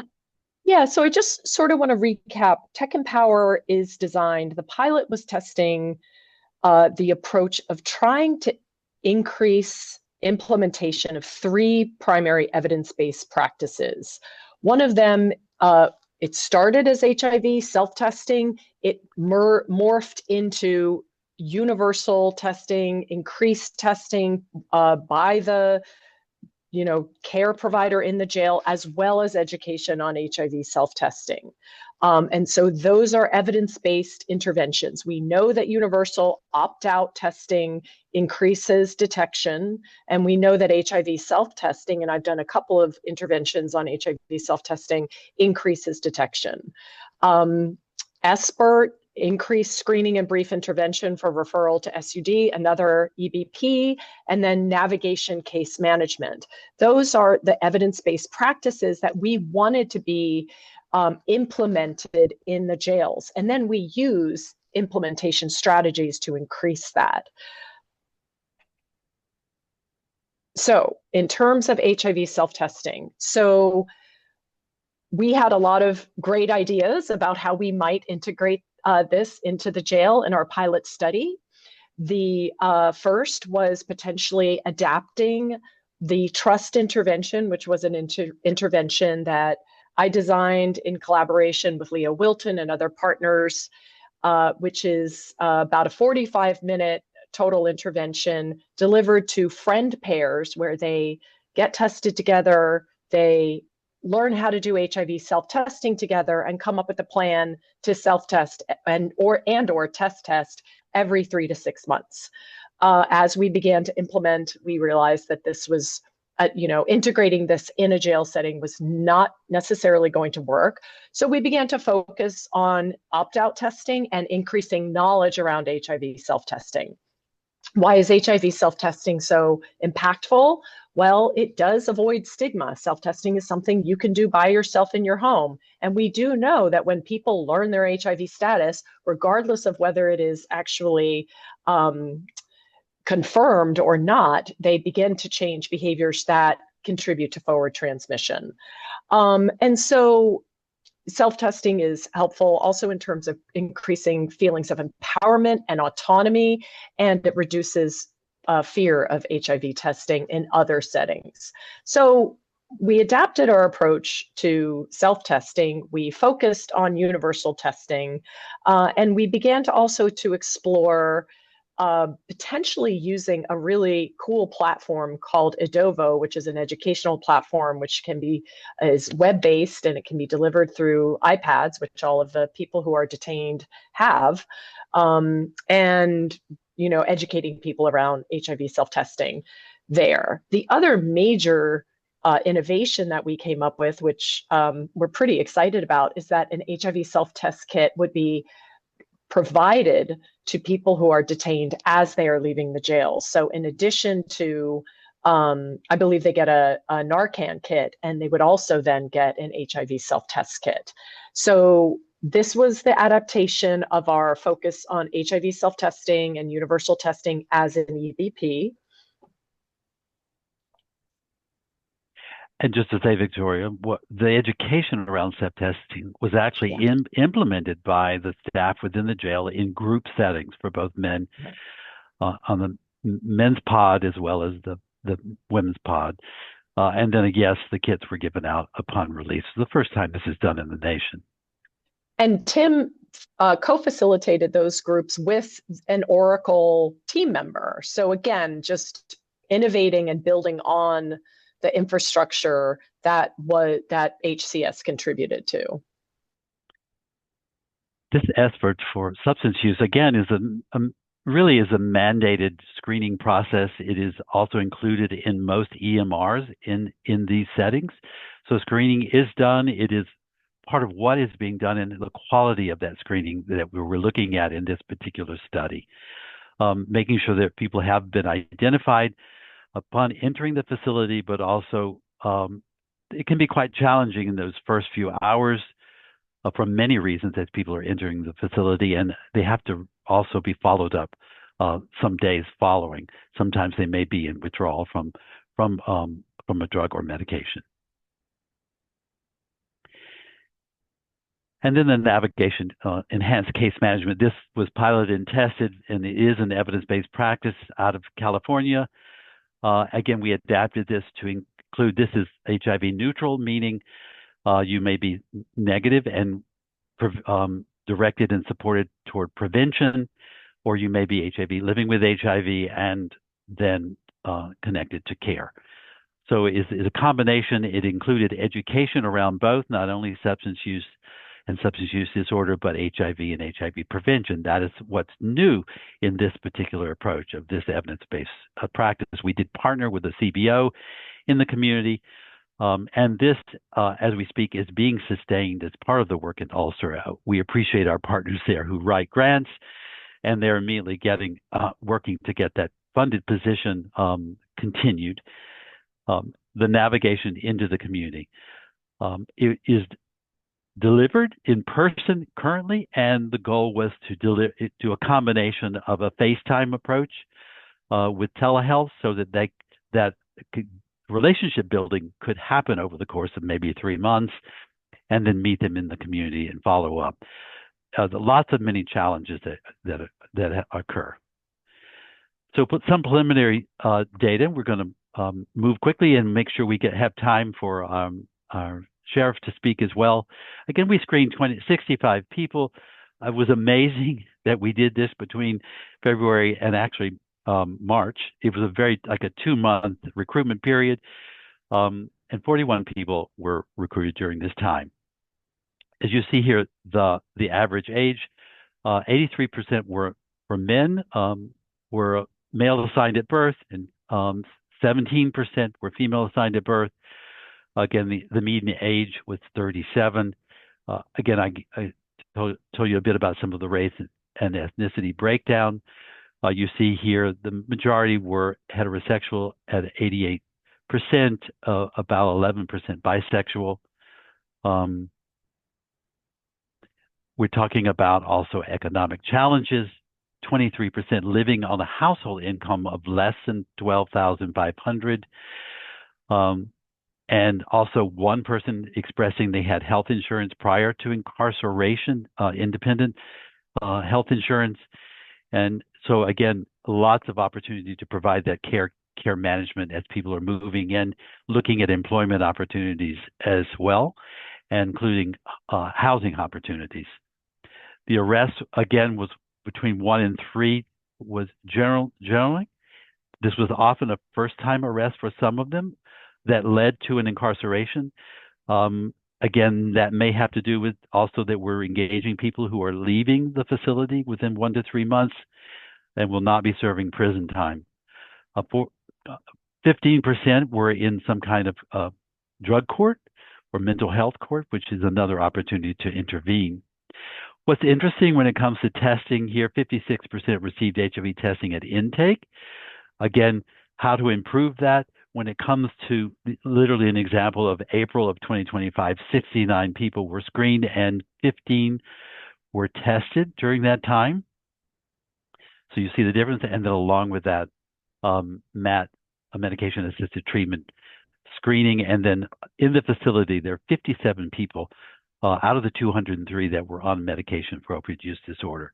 Yeah, so I just sort of want to recap. TechMPower is designed, the pilot was testing the approach of trying to increase implementation of 3 primary evidence-based practices. One of them, it started as HIV self-testing. It morphed into universal testing, increased testing by the care provider in the jail, as well as education on HIV self-testing. And so those are evidence-based interventions. We know that universal opt-out testing increases detection, and we know that HIV self-testing, and I've done a couple of interventions on HIV self-testing, increases detection. ESPERT, increased screening and brief intervention for referral to SUD, another EBP, and then navigation case management. Those are the evidence-based practices that we wanted to be implemented in the jails. And then we use implementation strategies to increase that. So in terms of HIV self-testing, so we had a lot of great ideas about how we might integrate this into the jail in our pilot study. The first was potentially adapting the trust intervention, which was an intervention that I designed in collaboration with Leo Wilton and other partners, which is about a 45-minute total intervention delivered to friend pairs where they get tested together, they learn how to do HIV self-testing together, and come up with a plan to self-test and or test every 3 to 6 months. As we began to implement, we realized that this was, integrating this in a jail setting was not necessarily going to work. So we began to focus on opt-out testing and increasing knowledge around HIV self-testing. Why is HIV self-testing so impactful? Well, it does avoid stigma. Self-testing is something you can do by yourself in your home. And we do know that when people learn their HIV status, regardless of whether it is actually confirmed or not, they begin to change behaviors that contribute to forward transmission. And so self-testing is helpful also in terms of increasing feelings of empowerment and autonomy, and it reduces fear of HIV testing in other settings. So we adapted our approach to self-testing. We focused on universal testing, and we began to also to explore potentially using a really cool platform called Edovo, which is an educational platform which is web-based, and it can be delivered through iPads, which all of the people who are detained have, and educating people around HIV self-testing. there. The other major innovation that we came up with, which we're pretty excited about, is that an HIV self-test kit would be provided to people who are detained as they are leaving the jail. So in addition to, I believe they get a Narcan kit, and they would also then get an HIV self-test kit. So this was the adaptation of our focus on HIV self-testing and universal testing as an EBP. And just to say, Victoria, what the education around self-testing was actually implemented by the staff within the jail in group settings for both men on the men's pod as well as the women's pod. And then, yes, the kits were given out upon release. The first time this is done in the nation. And Tim co-facilitated those groups with an Oracle team member. So again, just innovating and building on the infrastructure that HCS contributed to. This effort for substance use, again, is really is a mandated screening process. It is also included in most EMRs in these settings. So screening is done. It is part of what is being done, and the quality of that screening that we were looking at in this particular study. Making sure that people have been identified upon entering the facility, but also it can be quite challenging in those first few hours for many reasons as people are entering the facility, and they have to also be followed up some days following. Sometimes they may be in withdrawal from a drug or medication. And then the navigation, enhanced case management. This was piloted and tested, and it is an evidence-based practice out of California. Again, we adapted this to include this is HIV neutral, meaning you may be negative and directed and supported toward prevention, or you may be HIV living with HIV and then connected to care. So it's a combination. It included education around both, not only substance use and substance use disorder, but HIV and HIV prevention. That is what's new in this particular approach of this evidence-based practice. We did partner with the CBO in the community, and this, as we speak, is being sustained as part of the work in Ulster. We appreciate our partners there who write grants, and they're immediately working to get that funded position continued. The navigation into the community it is delivered in person currently, and the goal was to do a combination of a FaceTime approach with telehealth, so that relationship building could happen over the course of maybe 3 months, and then meet them in the community and follow up. Lots of many challenges that occur. So put some preliminary data. We're going to move quickly and make sure we have time for our sheriff to speak as well. Again, we screened 65 people. It was amazing that we did this between February and actually March. It was like a 2-month recruitment period, and 41 people were recruited during this time. As you see here, the average age, 83% were men, were male assigned at birth, and 17% were female assigned at birth. Again, the median age was 37. Again, I told you a bit about some of the race and ethnicity breakdown. You see here the majority were heterosexual at 88%, about 11% bisexual. We're talking about also economic challenges, 23% living on a household income of less than $12,500. And also one person expressing they had health insurance prior to incarceration, independent health insurance. And so again, lots of opportunity to provide that care management as people are moving in, looking at employment opportunities as well, including housing opportunities. The arrest, again, was between 1 and 3 was generally. This was often a first-time arrest for some of them that led to an incarceration. Again, that may have to do with also that we're engaging people who are leaving the facility within 1 to 3 months and will not be serving prison time. 50% 15% were in some kind of drug court or mental health court, which is another opportunity to intervene. What's interesting when it comes to testing here, 56% received HIV testing at intake. Again, how to improve that when it comes to literally an example of April of 2025, 69 people were screened and 15 were tested during that time. So you see the difference, and then along with that, a medication-assisted treatment screening, and then in the facility, there are 57 people out of the 203 that were on medication for opioid use disorder.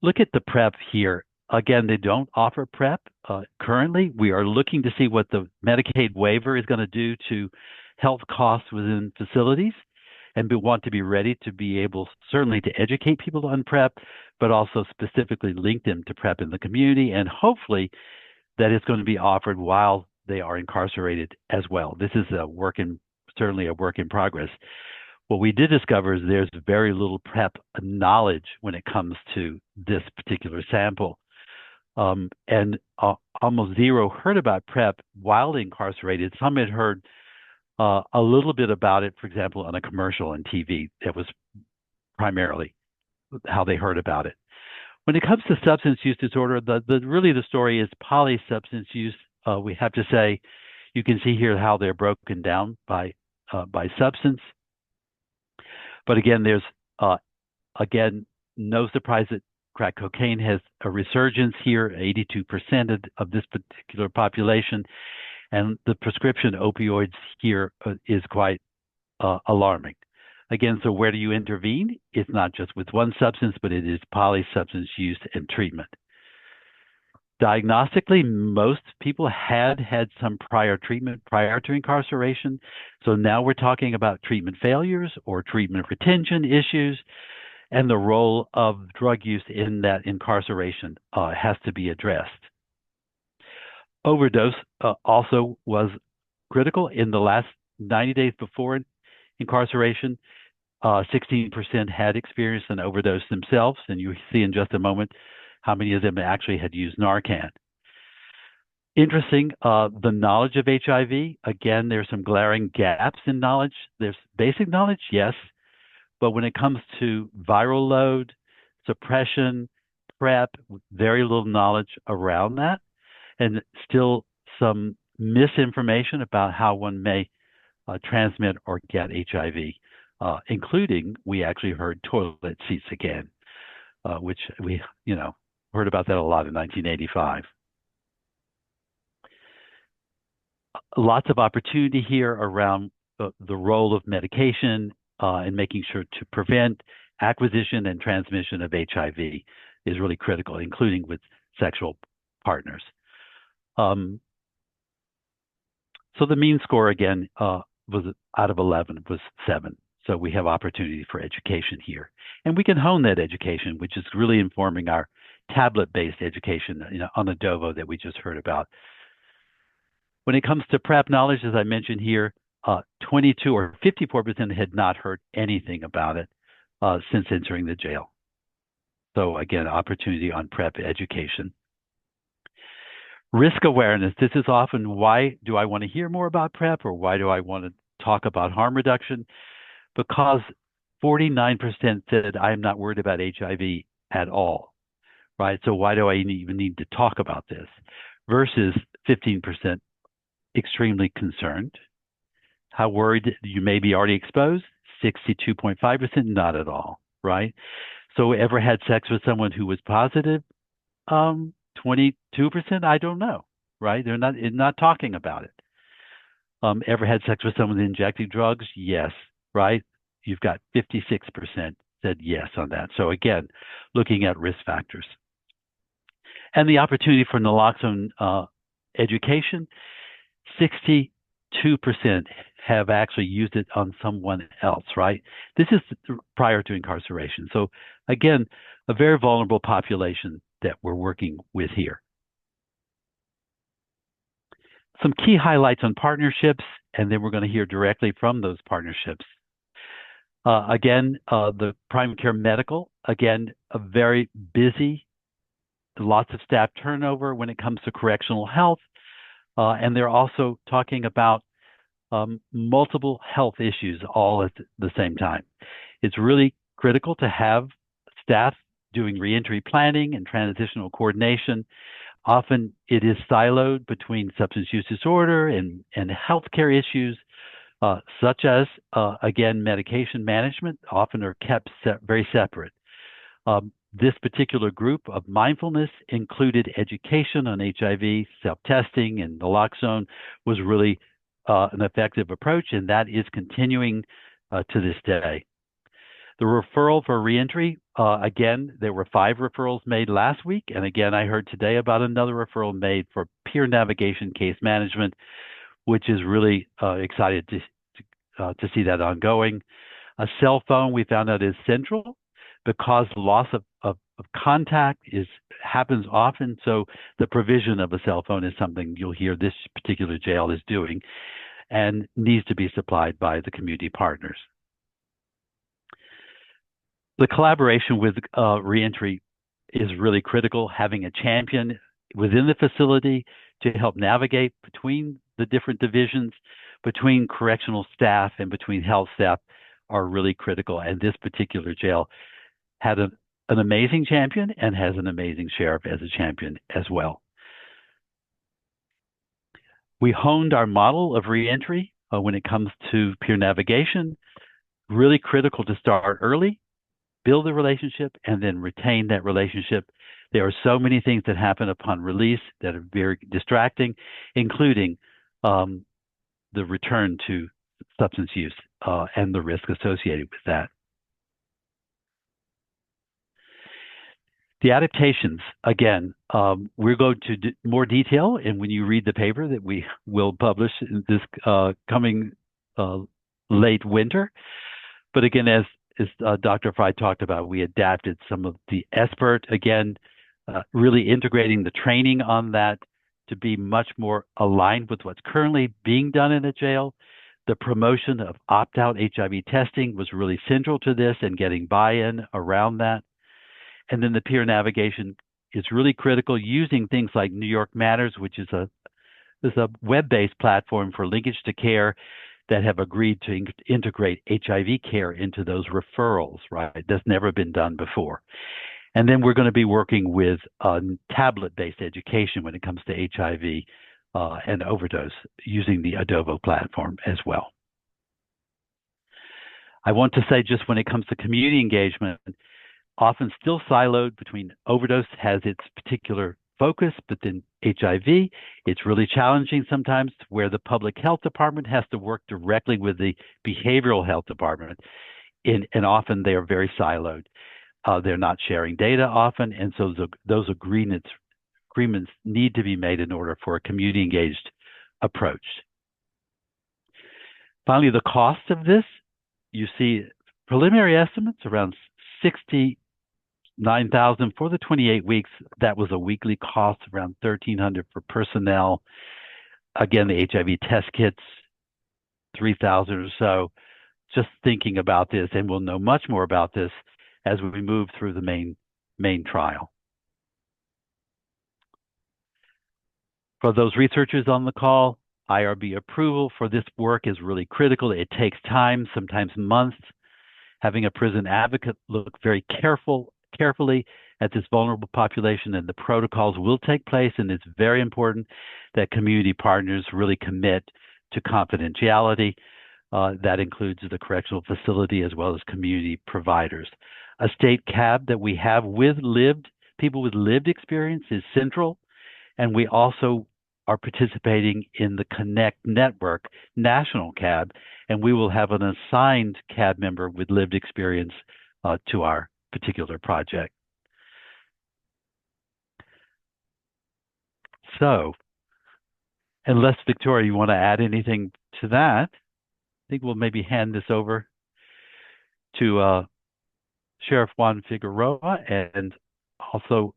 Look at the PrEP here. Again, they don't offer PrEP currently. We are looking to see what the Medicaid waiver is going to do to health costs within facilities, and we want to be ready to be able certainly to educate people on PrEP, but also specifically link them to PrEP in the community, and hopefully that is going to be offered while they are incarcerated as well. This is certainly a work in progress. What we did discover is there's very little PrEP knowledge when it comes to this particular sample. And almost zero heard about PrEP while incarcerated. Some had heard a little bit about it, for example, on a commercial on TV. That was primarily how they heard about it. When it comes to substance use disorder, really the story is polysubstance use. We have to say, you can see here how they're broken down by substance. But again, there's no surprise that crack cocaine has a resurgence here, 82% of this particular population, and the prescription opioids here is quite alarming. Again, so where do you intervene? It's not just with one substance, but it is polysubstance use and treatment. Diagnostically, most people had some prior treatment prior to incarceration. So now we're talking about treatment failures or treatment retention issues, and the role of drug use in that incarceration has to be addressed. Overdose also was critical in the last 90 days before incarceration. 16% had experienced an overdose themselves, and you see in just a moment how many of them actually had used Narcan. Interesting, the knowledge of HIV, again, there's some glaring gaps in knowledge. There's basic knowledge, yes, but when it comes to viral load, suppression, PrEP, very little knowledge around that, and still some misinformation about how one may transmit or get HIV, including, we actually heard toilet seats again, which we, heard about that a lot in 1985. Lots of opportunity here around the role of medication and making sure to prevent acquisition and transmission of HIV is really critical, including with sexual partners. So the mean score again was out of 11 was 7. So we have opportunity for education here, and we can hone that education, which is really informing our tablet-based education on the DOVO that we just heard about. When it comes to PrEP knowledge, as I mentioned here, 22 or 54% had not heard anything about it since entering the jail. So again, opportunity on PrEP education. Risk awareness. This is often, why do I want to hear more about PrEP, or why do I want to talk about harm reduction? Because 49% said, I'm not worried about HIV at all, right? So why do I even need to talk about this? Versus 15% extremely concerned. How worried? You may be already exposed. 62.5%, not at all, right? So ever had sex with someone who was positive? 22%, I don't know, right? They're not talking about it. Ever had sex with someone injecting drugs? Yes, right? You've got 56% said yes on that. So again, looking at risk factors. And the opportunity for naloxone education, 62% have actually used it on someone else, right? This is prior to incarceration. So again, a very vulnerable population that we're working with here. Some key highlights on partnerships, and then we're going to hear directly from those partnerships. The primary care medical, again, a very busy, lots of staff turnover when it comes to correctional health. and they're also talking about multiple health issues all at the same time. It's really critical to have staff doing reentry planning and transitional coordination. Often it is siloed between substance use disorder and healthcare issues, such as, again, medication management, often are kept very separate. This particular group of mindfulness included education on HIV, self-testing, and naloxone was really an effective approach, and that is continuing to this day. The referral for reentry, again, there were 5 referrals made last week, and again, I heard today about another referral made for peer navigation case management, which is really excited to see that ongoing. A cell phone we found out is central because loss of contact happens often, so the provision of a cell phone is something you'll hear this particular jail is doing and needs to be supplied by the community partners. The collaboration with reentry is really critical, having a champion within the facility to help navigate between the different divisions, between correctional staff and between health staff are really critical. And this particular jail had an amazing champion and has an amazing sheriff as a champion as well. We honed our model of reentry when it comes to peer navigation. Really critical to start early, build a relationship, and then retain that relationship. There are so many things that happen upon release that are very distracting, including the return to substance use and the risk associated with that. The adaptations, again, we're going to more detail, and when you read the paper that we will publish in this coming late winter. But again, as Dr. Fry talked about, we adapted some of the expert, again, really integrating the training on that to be much more aligned with what's currently being done in the jail. The promotion of opt-out HIV testing was really central to this and getting buy-in around that. And then the peer navigation is really critical, using things like New York Matters, which is a web-based platform for linkage to care that have agreed to integrate HIV care into those referrals, right? That's never been done before. And then we're going to be working with tablet-based education when it comes to HIV and overdose using the Adobo platform as well. I want to say, just when it comes to community engagement, often still siloed between overdose has its particular focus, but then HIV, it's really challenging sometimes where the public health department has to work directly with the behavioral health department. And often they are very siloed. They're not sharing data often, and so those agreements need to be made in order for a community engaged approach. Finally, the cost of this, you see preliminary estimates around $69,000 for the 28 weeks. That was a weekly cost around $1,300 for personnel. Again, the HIV test kits, $3,000 or so. Just thinking about this, and we'll know much more about this as we move through the main trial. For those researchers on the call, IRB approval for this work is really critical. It takes time, sometimes months. Having a prison advocate look very carefully at this vulnerable population, and the protocols will take place, and it's very important that community partners really commit to confidentiality. That includes the correctional facility as well as community providers. A state CAB that we have with people with lived experience is central, and we also are participating in the Connect Network national CAB, and we will have an assigned CAB member with lived experience to our particular project. So, unless Victoria, you want to add anything to that, I think we'll maybe hand this over to Sheriff Juan Figueroa and also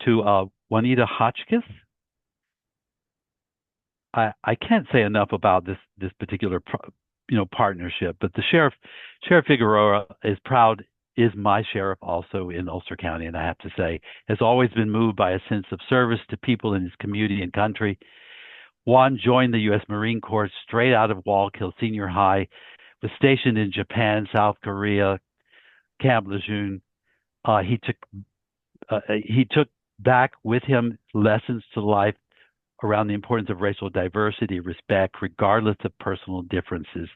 to Juanita Hotchkiss. I can't say enough about this particular partnership, but the Sheriff Figueroa is proud is my sheriff also in Ulster County, and I have to say, has always been moved by a sense of service to people in his community and country. Juan joined the U.S. Marine Corps straight out of Wallkill Senior High, was stationed in Japan, South Korea, Camp Lejeune. He took back with him lessons to life around the importance of racial diversity, respect, regardless of personal differences.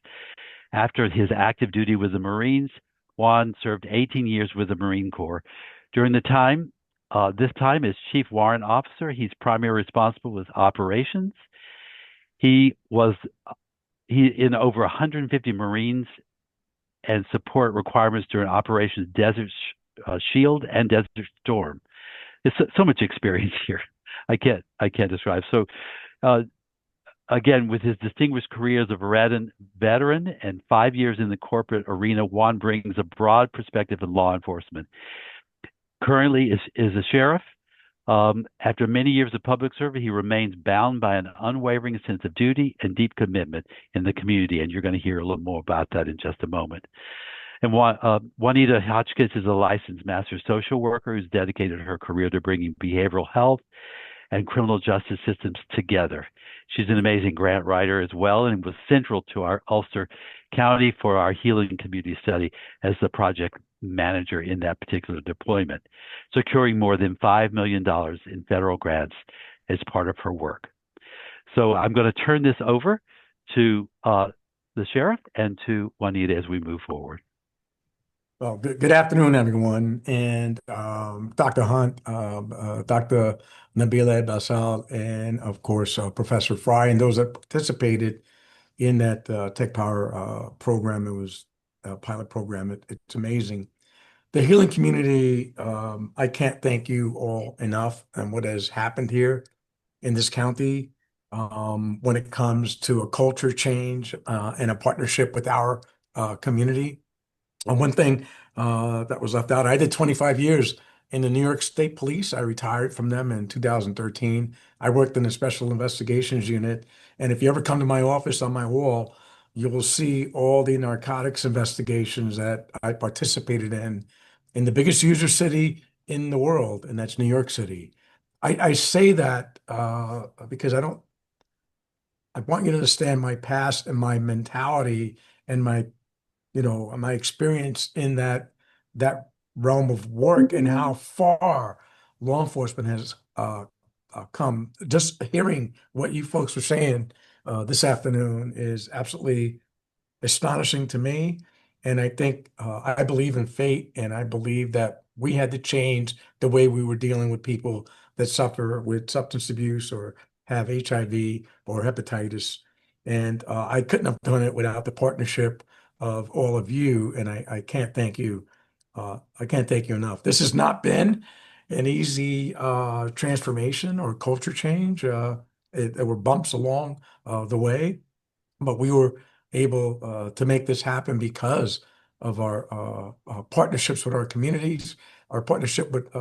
After his active duty with the Marines, Juan served 18 years with the Marine Corps. During this time as Chief Warrant Officer, he's primarily responsible with operations. He in over 150 Marines and support requirements during Operations Desert Shield and Desert Storm. There's so much experience here. I can't describe. So, again, with his distinguished career as a veteran and 5 years in the corporate arena, Juan brings a broad perspective in law enforcement. Currently is a sheriff. After many years of public service, he remains bound by an unwavering sense of duty and deep commitment in the community. And you're going to hear a little more about that in just a moment. And Juanita Hotchkiss is a licensed master social worker who's dedicated her career to bringing behavioral health and criminal justice systems together. She's an amazing grant writer as well, and was central to our Ulster County for our Healing Community Study as the project manager in that particular deployment, securing more than $5 million in federal grants as part of her work. So I'm going to turn this over to the sheriff and to Juanita as we move forward. Well, good afternoon, everyone. And Dr. Hunt, Dr. Nabila Bassal, and of course, Professor Fry, and those that participated in that TechPower program. It was a pilot program. It's amazing. The healing community, I can't thank you all enough and what has happened here in this county when it comes to a culture change and a partnership with our community. And one thing that was left out, I did 25 years in the New York State Police. I retired from them in 2013. I worked in the Special Investigations Unit. And if you ever come to my office, on my wall, you will see all the narcotics investigations that I participated in the biggest user city in the world, and that's New York City. I say that because I want you to understand my past and my mentality and my experience in that realm of work and how far law enforcement has come. Just hearing what you folks were saying this afternoon is absolutely astonishing to me. And I think I believe in fate, and I believe that we had to change the way we were dealing with people that suffer with substance abuse or have HIV or hepatitis. And I couldn't have done it without the partnership of all of you, and I can't thank you. I can't thank you enough. This has not been an easy transformation or culture change. There were bumps along the way, but we were able to make this happen because of our partnerships with our communities, our partnership with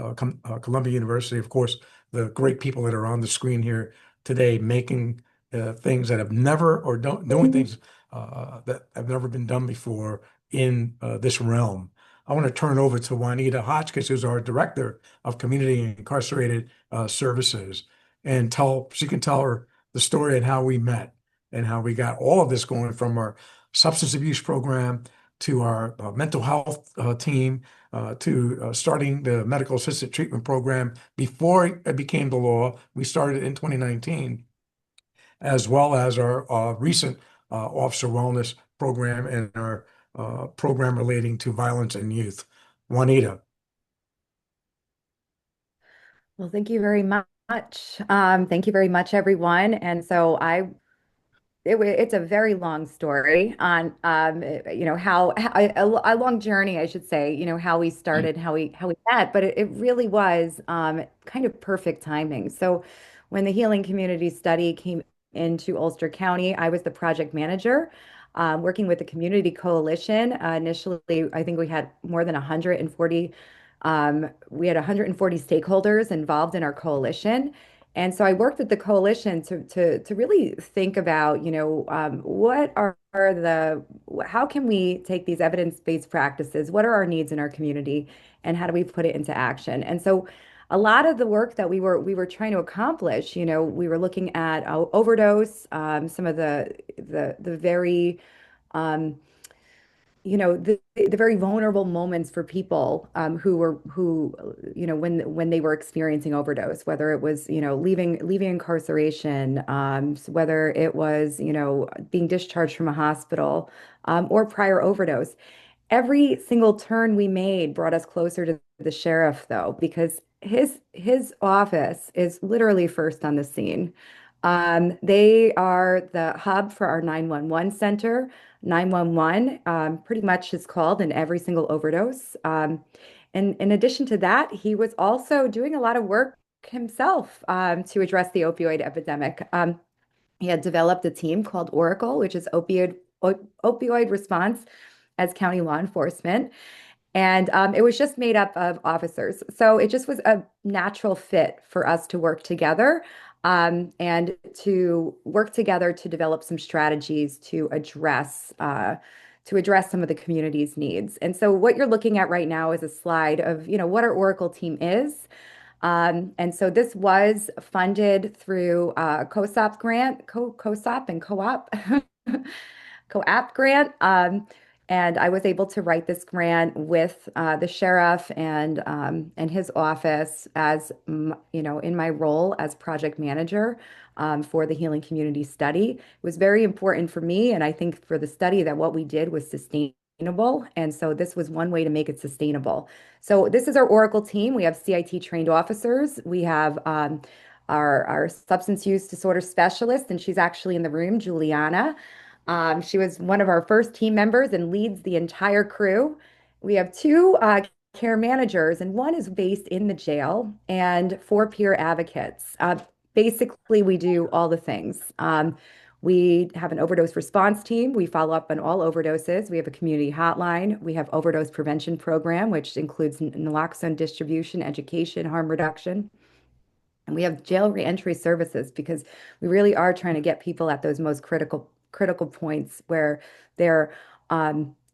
Columbia University, of course, the great people that are on the screen here today, making things that have never, or doing things that have never been done before in this realm. I want to turn over to Juanita Hotchkiss, who's our Director of Community and Incarcerated Services, and she can tell the story and how we met and how we got all of this going, from our substance abuse program to our mental health team to starting the medical assisted treatment program before it became the law. We started in 2019, as well as our recent officer wellness program and our program relating to violence in youth. Juanita. Well, thank you very much. Thank you very much, everyone. And so it's a very long story on, how a long journey, I should say, how we started, how we met, but it really was kind of perfect timing. So when the Healing Community Study came into Ulster County, I was the project manager, working with the Community Coalition. Initially, I think we had more than 140 stakeholders involved in our coalition. And so I worked with the coalition to really think about, what are how can we take these evidence-based practices? What are our needs in our community, and how do we put it into action? And so a lot of the work that we were trying to accomplish, we were looking at overdose, some of the very um, the very vulnerable moments for people who when they were experiencing overdose, whether it was leaving incarceration, whether it was being discharged from a hospital, or prior overdose. Every single turn we made brought us closer to the sheriff, though, because his office is literally first on the scene. They are the hub for our 911 center. 911 pretty much is called in every single overdose. And in addition to that, he was also doing a lot of work himself to address the opioid epidemic. He had developed a team called Oracle, which is opioid response as county law enforcement. And it was just made up of officers. So it just was a natural fit for us to work together, and to work together to develop some strategies to address some of the community's needs. And so what you're looking at right now is a slide of, what our Oracle team is. And so this was funded through COSOP grant, COSOP and co-op. Co-op grant. And I was able to write this grant with the sheriff and his office as in my role as project manager for the Healing Community Study. It was very important for me, and I think for the study, that what we did was sustainable. And so this was one way to make it sustainable. So this is our Oracle team. We have CIT trained officers. We have our substance use disorder specialist, and she's actually in the room, Juliana. She was one of our first team members and leads the entire crew. We have two care managers, and one is based in the jail, and four peer advocates. Basically, we do all the things. We have an overdose response team. We follow up on all overdoses. We have a community hotline. We have overdose prevention program, which includes naloxone distribution, education, harm reduction. And we have jail reentry services, because we really are trying to get people at those most critical points where they're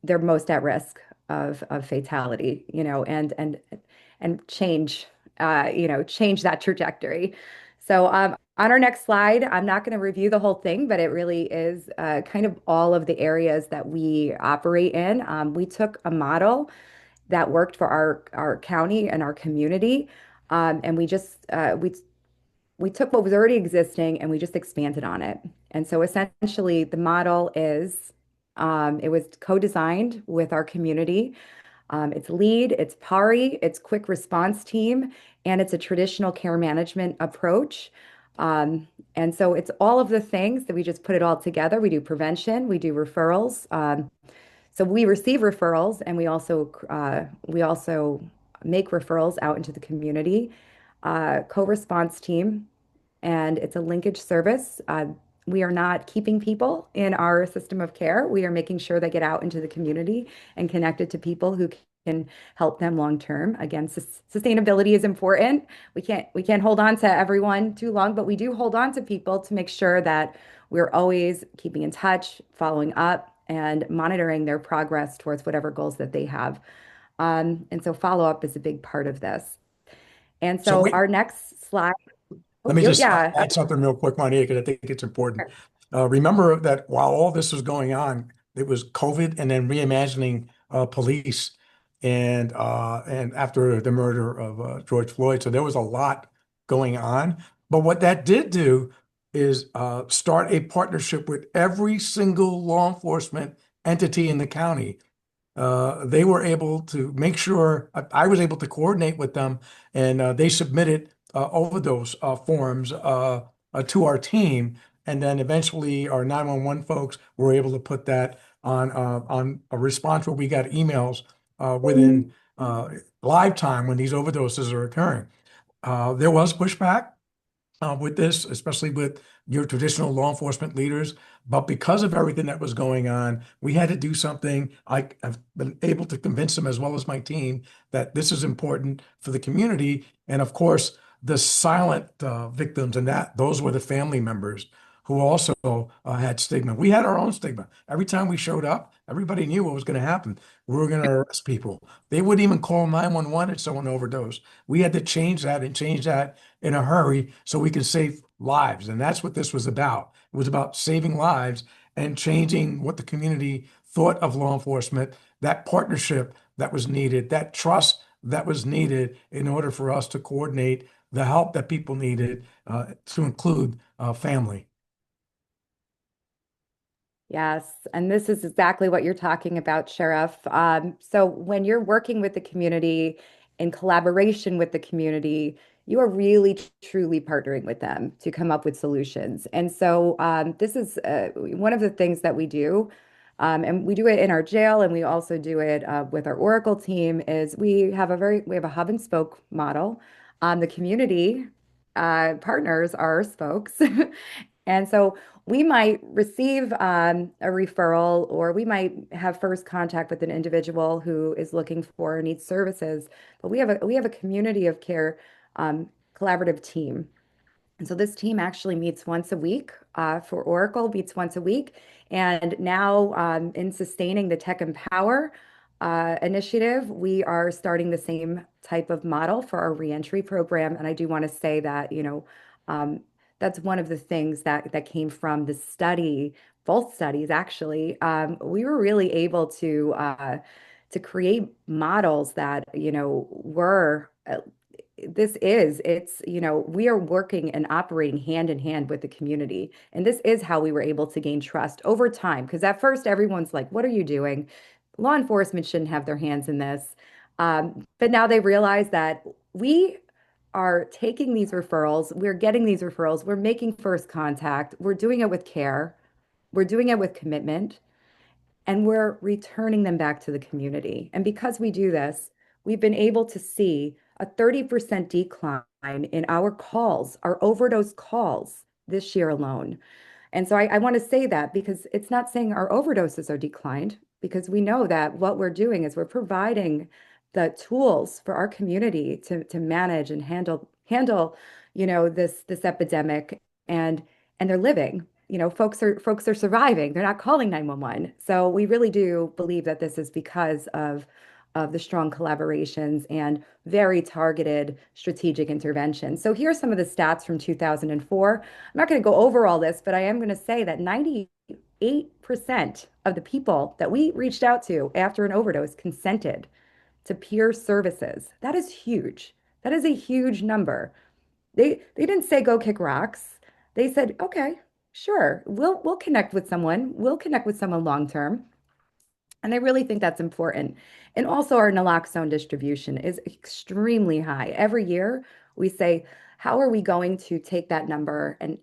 most at risk of fatality, and change that trajectory. So on our next slide, I'm not going to review the whole thing, but it really is kind of all of the areas that we operate in. We took a model that worked for our county and our community, and we took what was already existing and we just expanded on it. And so essentially the model is, it was co-designed with our community. It's LEAD, it's PARI, it's quick response team, and it's a traditional care management approach. And so it's all of the things that we just put it all together. We do prevention, we do referrals. So we receive referrals, and we also make referrals out into the community. Co-response team, and it's a linkage service. We are not keeping people in our system of care. We are making sure they get out into the community and connected to people who can help them long term. Again, sustainability is important. We can't hold on to everyone too long, but we do hold on to people to make sure that we're always keeping in touch, following up, and monitoring their progress towards whatever goals that they have. And so follow-up is a big part of this. And so our next slide. Let me just add something real quick, Monica, because I think it's important. Remember that while all this was going on, it was COVID and then reimagining police and after the murder of George Floyd. So there was a lot going on. But what that did do is start a partnership with every single law enforcement entity in the county. They were able to make sure I was able to coordinate with them, and they submitted overdose forms to our team. And then eventually our 911 folks were able to put that on a response where we got emails within live time when these overdoses are occurring. There was pushback with this, especially with your traditional law enforcement leaders. But because of everything that was going on, we had to do something. I've been able to convince them, as well as my team, that this is important for the community. And of course, the silent victims, and that those were the family members who also had stigma. We had our own stigma. Every time we showed up, everybody knew what was going to happen. We were going to arrest people. They would even call 911 if someone overdosed. We had to change that and change that in a hurry so we could save lives. And that's what this was about. It was about saving lives and changing what the community thought of law enforcement, that partnership that was needed, that trust that was needed in order for us to coordinate the help that people needed, to include family. Yes, and this is exactly what you're talking about, Sheriff. So when you're working with the community in collaboration with the community, you are really truly partnering with them to come up with solutions. And so this is one of the things that we do, and we do it in our jail, and we also do it with our Oracle team. Is we have a hub and spoke model. The community partners are our spokes. And so we might receive a referral, or we might have first contact with an individual who is looking for or needs services. But we have a community of care collaborative team. And so this team actually meets once a week for Oracle, meets once a week. And now in sustaining the TechMPower initiative, we are starting the same type of model for our reentry program. And I do want to say that, um, that's one of the things that came from the study, both studies actually. We were really able to create models that, were we are working and operating hand in hand with the community. And this is how we were able to gain trust over time. Because at first, everyone's like, what are you doing? Law enforcement shouldn't have their hands in this. But now they realize that we are taking these referrals, we're getting these referrals, we're making first contact, we're doing it with care, we're doing it with commitment, and we're returning them back to the community. And because we do this, we've been able to see a 30% decline in our calls, our overdose calls this year alone. And so I want to say that because it's not saying our overdoses are declined, because we know that what we're doing is we're providing the tools for our community to manage and handle this epidemic, and they're living. Folks are surviving. They're not calling 911. So we really do believe that this is because of the strong collaborations and very targeted strategic intervention. So here's some of the stats from 2004. I'm not going to go over all this, but I am going to say that 98% of the people that we reached out to after an overdose consented to peer services. That is huge. That is a huge number. They didn't say go kick rocks. They said, okay, sure, we'll connect with someone. We'll connect with someone long term. And I really think that's important. And also, our naloxone distribution is extremely high. Every year, we say, how are we going to take that number and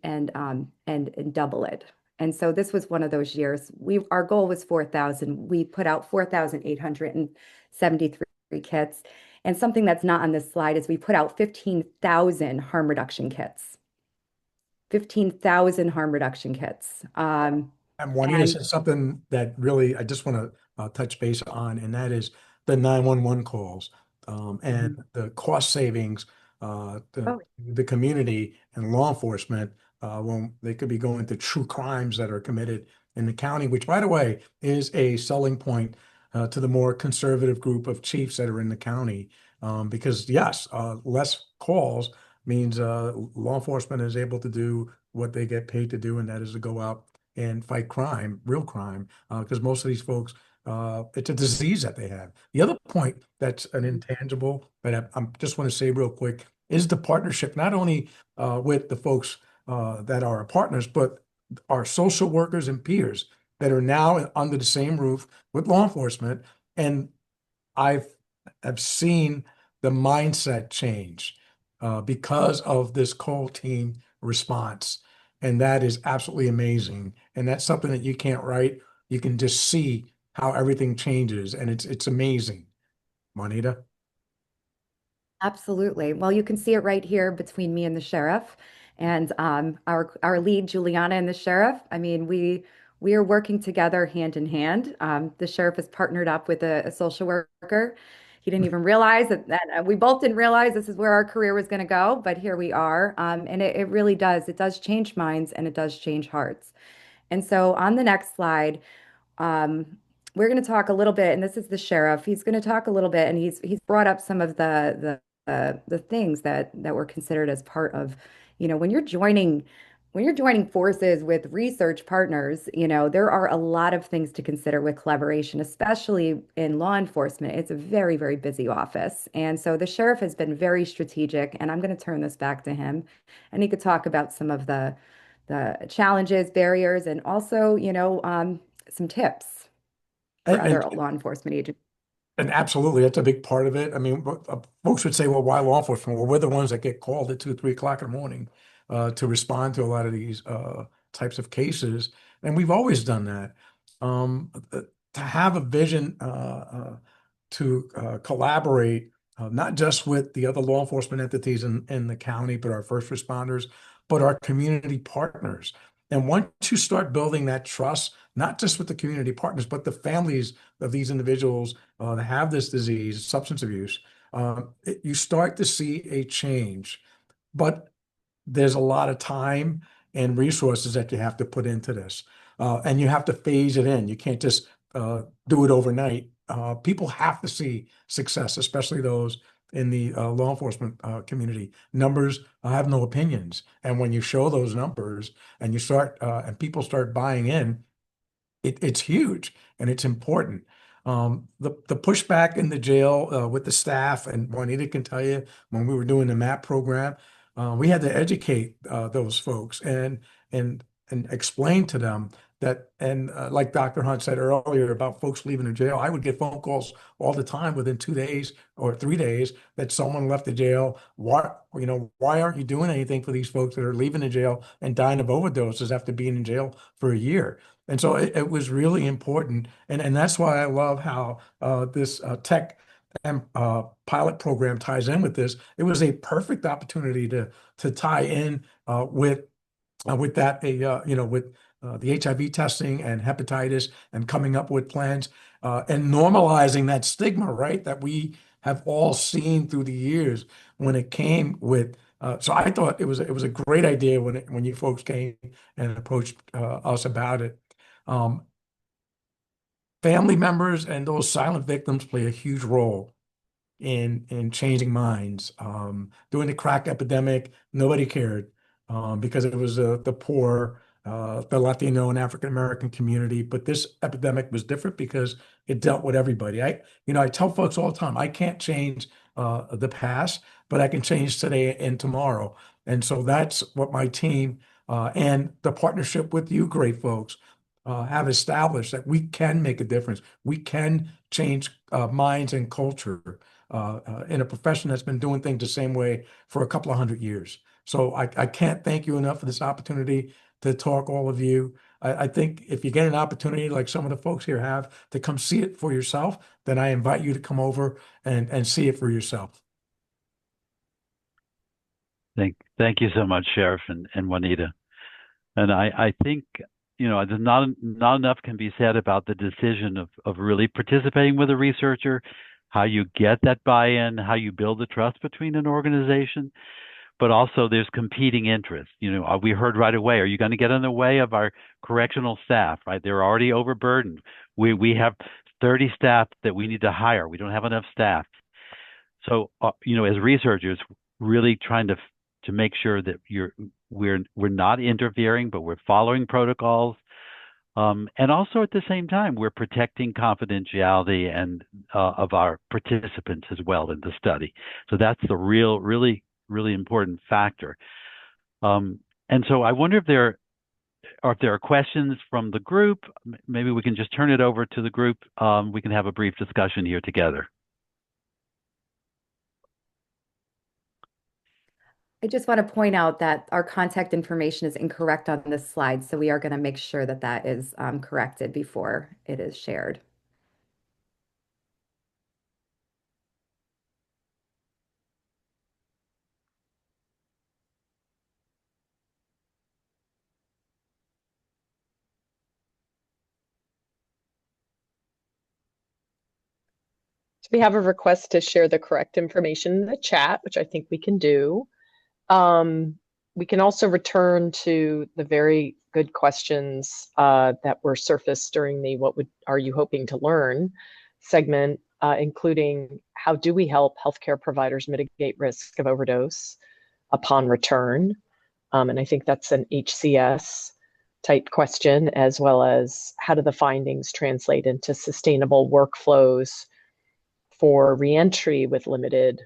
double it? And so this was one of those years. Our goal was 4,000. We put out 4,873 kits. And something that's not on this slide is we put out 15,000 harm reduction kits. 15,000 harm reduction kits. And Juanita said something that really I just want to touch base on, and that is the 911 calls and the cost savings the community and law enforcement when they could be going to true crimes that are committed in the county, which, by the way, is a selling point to the more conservative group of chiefs that are in the county. Because, yes, less calls means law enforcement is able to do what they get paid to do, and that is to go out and fight crime, real crime, because most of these folks, it's a disease that they have. The other point that's an intangible, but I just want to say real quick, is the partnership, not only with the folks that are our partners, but our social workers and peers that are now under the same roof with law enforcement. And have seen the mindset change because of this call team response. And that is absolutely amazing. And that's something that you can't write. You can just see how everything changes. And it's amazing. Juanita? Absolutely. Well, you can see it right here between me and the sheriff, and our lead, Juliana, and the sheriff. I mean, we are working together hand in hand. The sheriff has partnered up with a social worker, He didn't even realize that we both didn't realize this is where our career was going to go, but here we are. And it really does. It does change minds and it does change hearts. And so on the next slide, um, we're going to talk a little bit, and this is the sheriff. He's going to talk a little bit, and he's brought up some of the things that were considered as part of, when you're joining forces with research partners, there are a lot of things to consider with collaboration, especially in law enforcement. It's a very, very busy office. And so the sheriff has been very strategic, and I'm going to turn this back to him, and he could talk about some of the challenges, barriers, and also, some tips for And, other law enforcement agents. and absolutely, that's a big part of it. I mean, folks would say, well, why law enforcement? Well, we're the ones that get called at 2, 3 o'clock in the morning to respond to a lot of these types of cases. And we've always done that. To have a vision to collaborate, not just with the other law enforcement entities in the county, but our first responders, but our community partners. And once you start building that trust, not just with the community partners, but the families of these individuals that have this disease, substance abuse, you start to see a change. But there's a lot of time and resources that you have to put into this. And you have to phase it in. You can't just do it overnight. People have to see success, especially those in the law enforcement community. Numbers have no opinions. And when you show those numbers and you start and people start buying in, it's huge and it's important. The pushback in the jail with the staff, and Juanita can tell you, when we were doing the MAP program, we had to educate those folks and explain to them that, and like Dr. Hunt said earlier about folks leaving the jail, I would get phone calls all the time within 2 days or 3 days that someone left the jail. Why aren't you doing anything for these folks that are leaving the jail and dying of overdoses after being in jail for a year? And so it was really important. And that's why I love how this tech and pilot program ties in with this. It was a perfect opportunity to tie in with that, with the HIV testing and hepatitis and coming up with plans and normalizing that stigma, right, that we have all seen through the years when it came with. So I thought it was a great idea when you folks came and approached us about it. Um, Family members and those silent victims play a huge role in changing minds. During the crack epidemic, nobody cared because it was the poor, the Latino and African American community. But this epidemic was different because it dealt with everybody. I tell folks all the time, I can't change the past, but I can change today and tomorrow. And so that's what my team and the partnership with you, great folks, have established, that we can make a difference. We can change minds and culture in a profession that's been doing things the same way for a couple of 100 years. So I can't thank you enough for this opportunity to talk, all of you. I think if you get an opportunity like some of the folks here have to come see it for yourself, then I invite you to come over and see it for yourself. Thank you so much, Sheriff and Juanita. And I think, there's not enough can be said about the decision of really participating with a researcher, how you get that buy-in, how you build the trust between an organization, but also there's competing interests. We heard right away, are you going to get in the way of our correctional staff, right? They're already overburdened. We have 30 staff that we need to hire. We don't have enough staff. So, as researchers, really trying to make sure that we're not interfering, but we're following protocols, and also at the same time we're protecting confidentiality and of our participants as well in the study. So that's the really important factor. And so I wonder if there are questions from the group. Maybe we can just turn it over to the group. We can have a brief discussion here together. I just want to point out that our contact information is incorrect on this slide, so we are going to make sure that that is corrected before it is shared. We have a request to share the correct information in the chat, which I think we can do. We can also return to the very good questions that were surfaced during the "What are you hoping to learn" segment, including how do we help healthcare providers mitigate risk of overdose upon return? And I think that's an HCS type question, as well as how do the findings translate into sustainable workflows for reentry with limited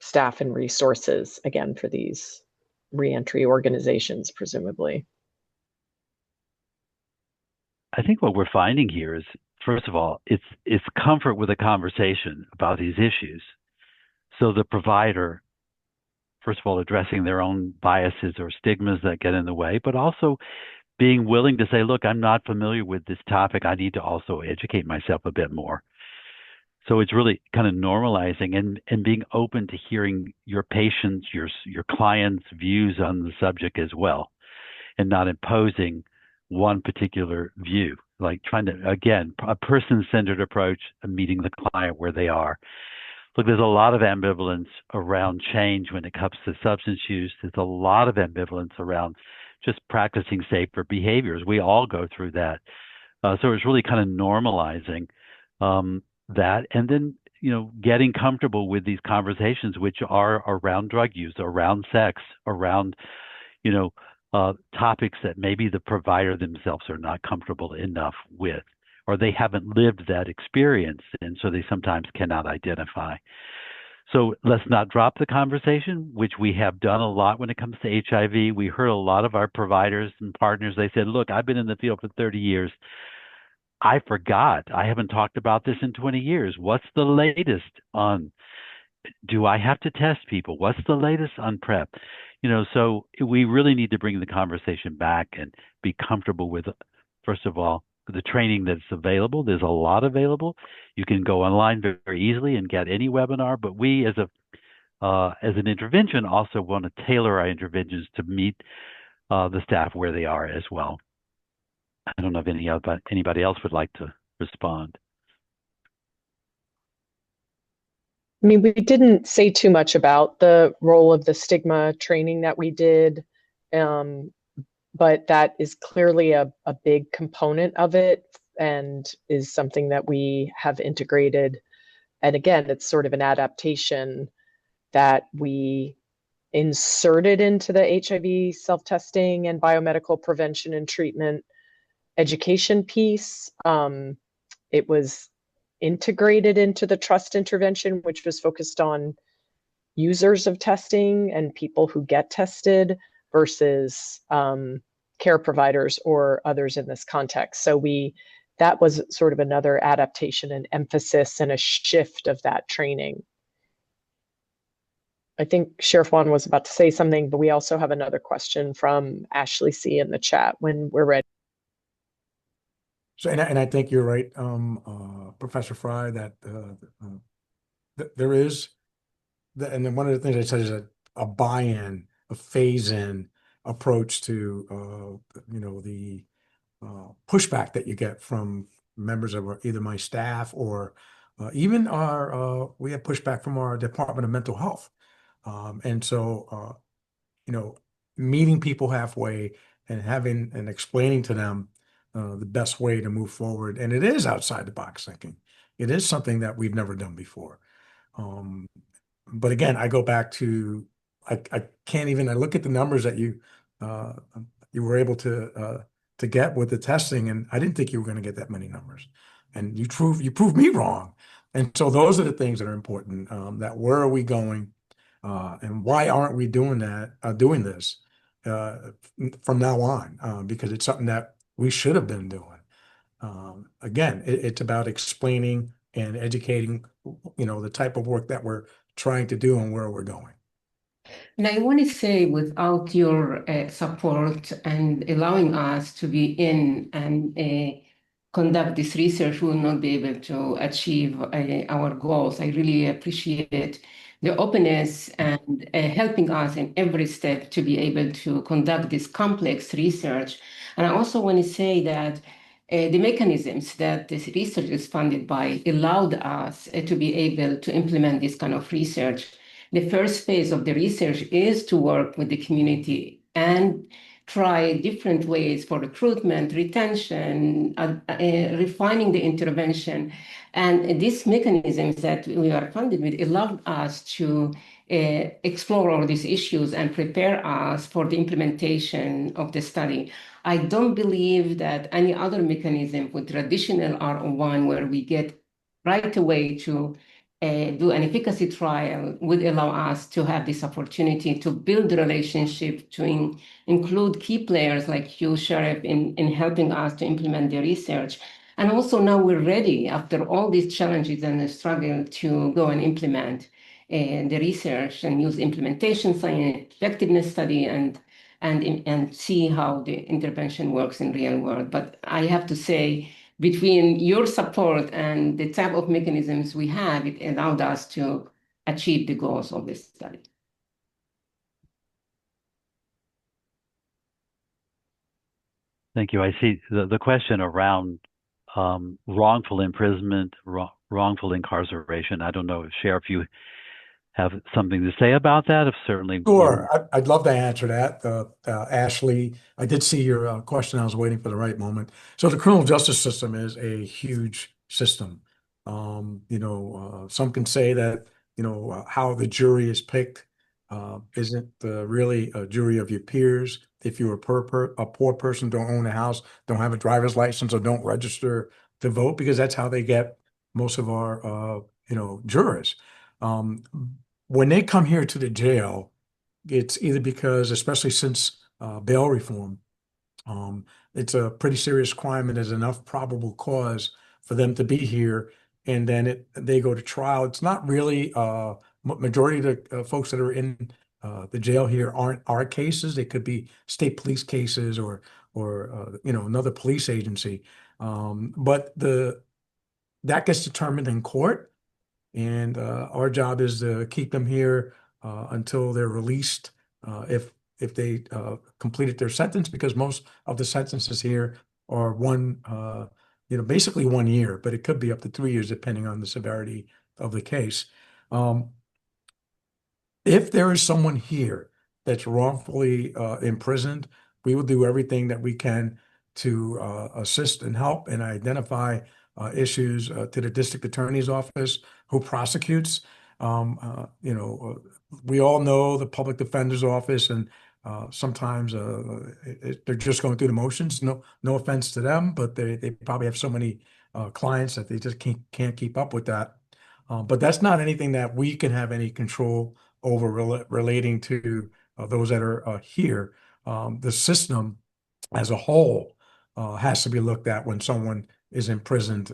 staff and resources, again, for these reentry organizations, presumably. I think what we're finding here is, first of all, it's comfort with a conversation about these issues. So the provider, first of all, addressing their own biases or stigmas that get in the way, but also being willing to say, look, I'm not familiar with this topic. I need to also educate myself a bit more. So it's really kind of normalizing and being open to hearing your patients, your clients' views on the subject as well, and not imposing one particular view, like trying to, again, a person-centered approach of meeting the client where they are. Look, there's a lot of ambivalence around change when it comes to substance use. There's a lot of ambivalence around just practicing safer behaviors. We all go through that. So it's really kind of normalizing that, and then getting comfortable with these conversations, which are around drug use, around sex, around topics that maybe the provider themselves are not comfortable enough with, or they haven't lived that experience, and so they sometimes cannot identify. So let's not drop the conversation, which we have done a lot when it comes to HIV. We heard a lot of our providers and partners. They said, look, I've been in the field for 30 years. I forgot. I haven't talked about this in 20 years. What's the latest on, do I have to test people? What's the latest on PrEP? So we really need to bring the conversation back and be comfortable with, first of all, the training that's available. There's a lot available. You can go online very, very easily and get any webinar, but we as an intervention also want to tailor our interventions to meet the staff where they are as well. I don't know if anybody else would like to respond. I mean, we didn't say too much about the role of the stigma training that we did, but that is clearly a big component of it and is something that we have integrated. And again, it's sort of an adaptation that we inserted into the HIV self-testing and biomedical prevention and treatment education piece. It was integrated into the trust intervention, which was focused on users of testing and people who get tested versus care providers or others in this context. So that was sort of another adaptation and emphasis and a shift of that training. I think Sheriff Juan was about to say something, but we also have another question from Ashley C. in the chat when we're ready. So, and I think you're right, Professor Fry, that there is, and then one of the things I said is a buy-in, a phase-in approach to, the pushback that you get from members of either my staff or even we have pushback from our Department of Mental Health. And so, meeting people halfway and explaining to them the best way to move forward. And it is outside the box thinking. It is something that we've never done before. But again, I go back to, I can't even, I look at the numbers that you were able to get with the testing, and I didn't think you were going to get that many numbers. And you proved me wrong. And so those are the things that are important, that where are we going? And why aren't we doing this from now on? Because it's something that we should have been doing. Again, it's about explaining and educating, the type of work that we're trying to do and where we're going. And I want to say, without your support and allowing us to be in and conduct this research, we will not be able to achieve our goals. I really appreciate the openness and helping us in every step to be able to conduct this complex research. And I also want to say that the mechanisms that this research is funded by allowed us to be able to implement this kind of research. The first phase of the research is to work with the community and try different ways for recruitment, retention, refining the intervention. And these mechanisms that we are funded with allowed us to explore all these issues and prepare us for the implementation of the study. I don't believe that any other mechanism with traditional R01, where we get right away to do an efficacy trial, would allow us to have this opportunity to build the relationship, to include key players like you, Sheriff, in helping us to implement the research. And also now we're ready, after all these challenges and the struggle, to go and implement the research and use implementation science, effectiveness study, and see how the intervention works in real world. But I have to say, between your support and the type of mechanisms we have, it allowed us to achieve the goals of this study. Thank you. I see the question around wrongful imprisonment, wrongful incarceration. I don't know, Sheriff, you have something to say about that? If certainly. Sure, I'd love to answer that. Ashley, I did see your question. I was waiting for the right moment. So the criminal justice system is a huge system. Some can say that, how the jury is picked isn't really a jury of your peers. If you're a poor person, don't own a house, don't have a driver's license, or don't register to vote, because that's how they get most of our, jurors. When they come here to the jail, it's either because, especially since bail reform, it's a pretty serious crime and there's enough probable cause for them to be here, and then they go to trial. It's not really majority of the folks that are in the jail here aren't our cases. They could be state police cases or another police agency, but that gets determined in court. And our job is to keep them here until they're released, if they completed their sentence, because most of the sentences here are basically 1 year, but it could be up to 3 years depending on the severity of the case. If there is someone here that's wrongfully imprisoned, we will do everything that we can to assist and help and identify issues to the district attorney's office, who prosecutes. We all know the public defender's office, and sometimes they're just going through the motions. No offense to them, but they probably have so many clients that they just can't keep up with that. But that's not anything that we can have any control over relating to those that are here. The system as a whole has to be looked at when someone is imprisoned,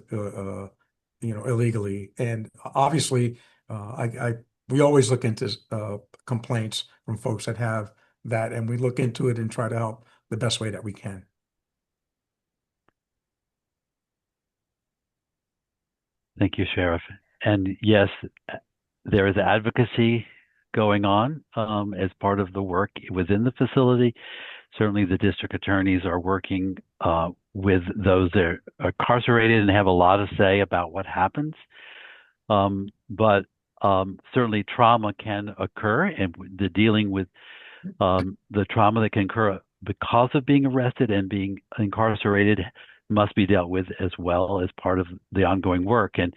illegally. And obviously, we always look into complaints from folks that have that, and we look into it and try to help the best way that we can. Thank you, Sheriff. And yes, there is advocacy going on as part of the work within the facility. Certainly the district attorneys are working with those that are incarcerated and have a lot to say about what happens. But certainly trauma can occur, and the dealing with the trauma that can occur because of being arrested and being incarcerated must be dealt with as well as part of the ongoing work. And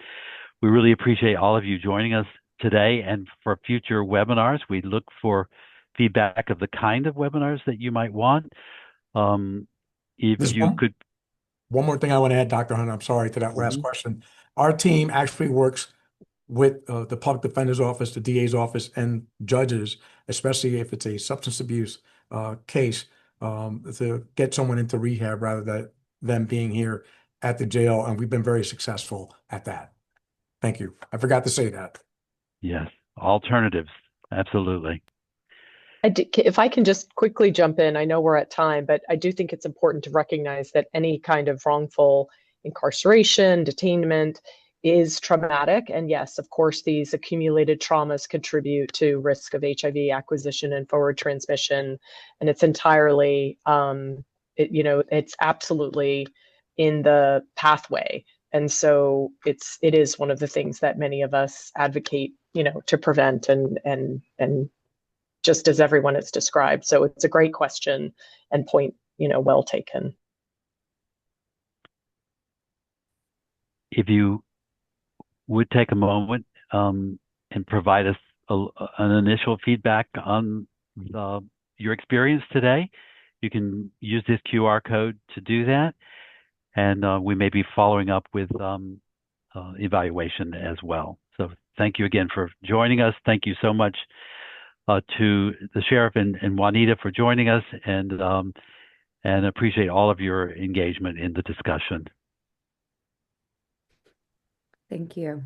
we really appreciate all of you joining us today. And for future webinars, we look for feedback of the kind of webinars that you might want. If you could. One more thing I want to add, Dr. Hunt, I'm sorry, to that last question. Our team actually works with the public defender's office, the DA's office, and judges, especially if it's a substance abuse case, to get someone into rehab rather than them being here at the jail. And we've been very successful at that. Thank you. I forgot to say that. Yes, alternatives. Absolutely. If I can just quickly jump in, I know we're at time, but I do think it's important to recognize that any kind of wrongful incarceration, detainment is traumatic. And yes, of course, these accumulated traumas contribute to risk of HIV acquisition and forward transmission. And it's entirely, it's absolutely in the pathway. And so it is one of the things that many of us advocate, to prevent and just as everyone has described. So it's a great question and point, well taken. If you would take a moment and provide us an initial feedback on your experience today, you can use this QR code to do that. And we may be following up with evaluation as well. So thank you again for joining us. Thank you so much to the Sheriff and Juanita for joining us, and appreciate all of your engagement in the discussion. Thank you.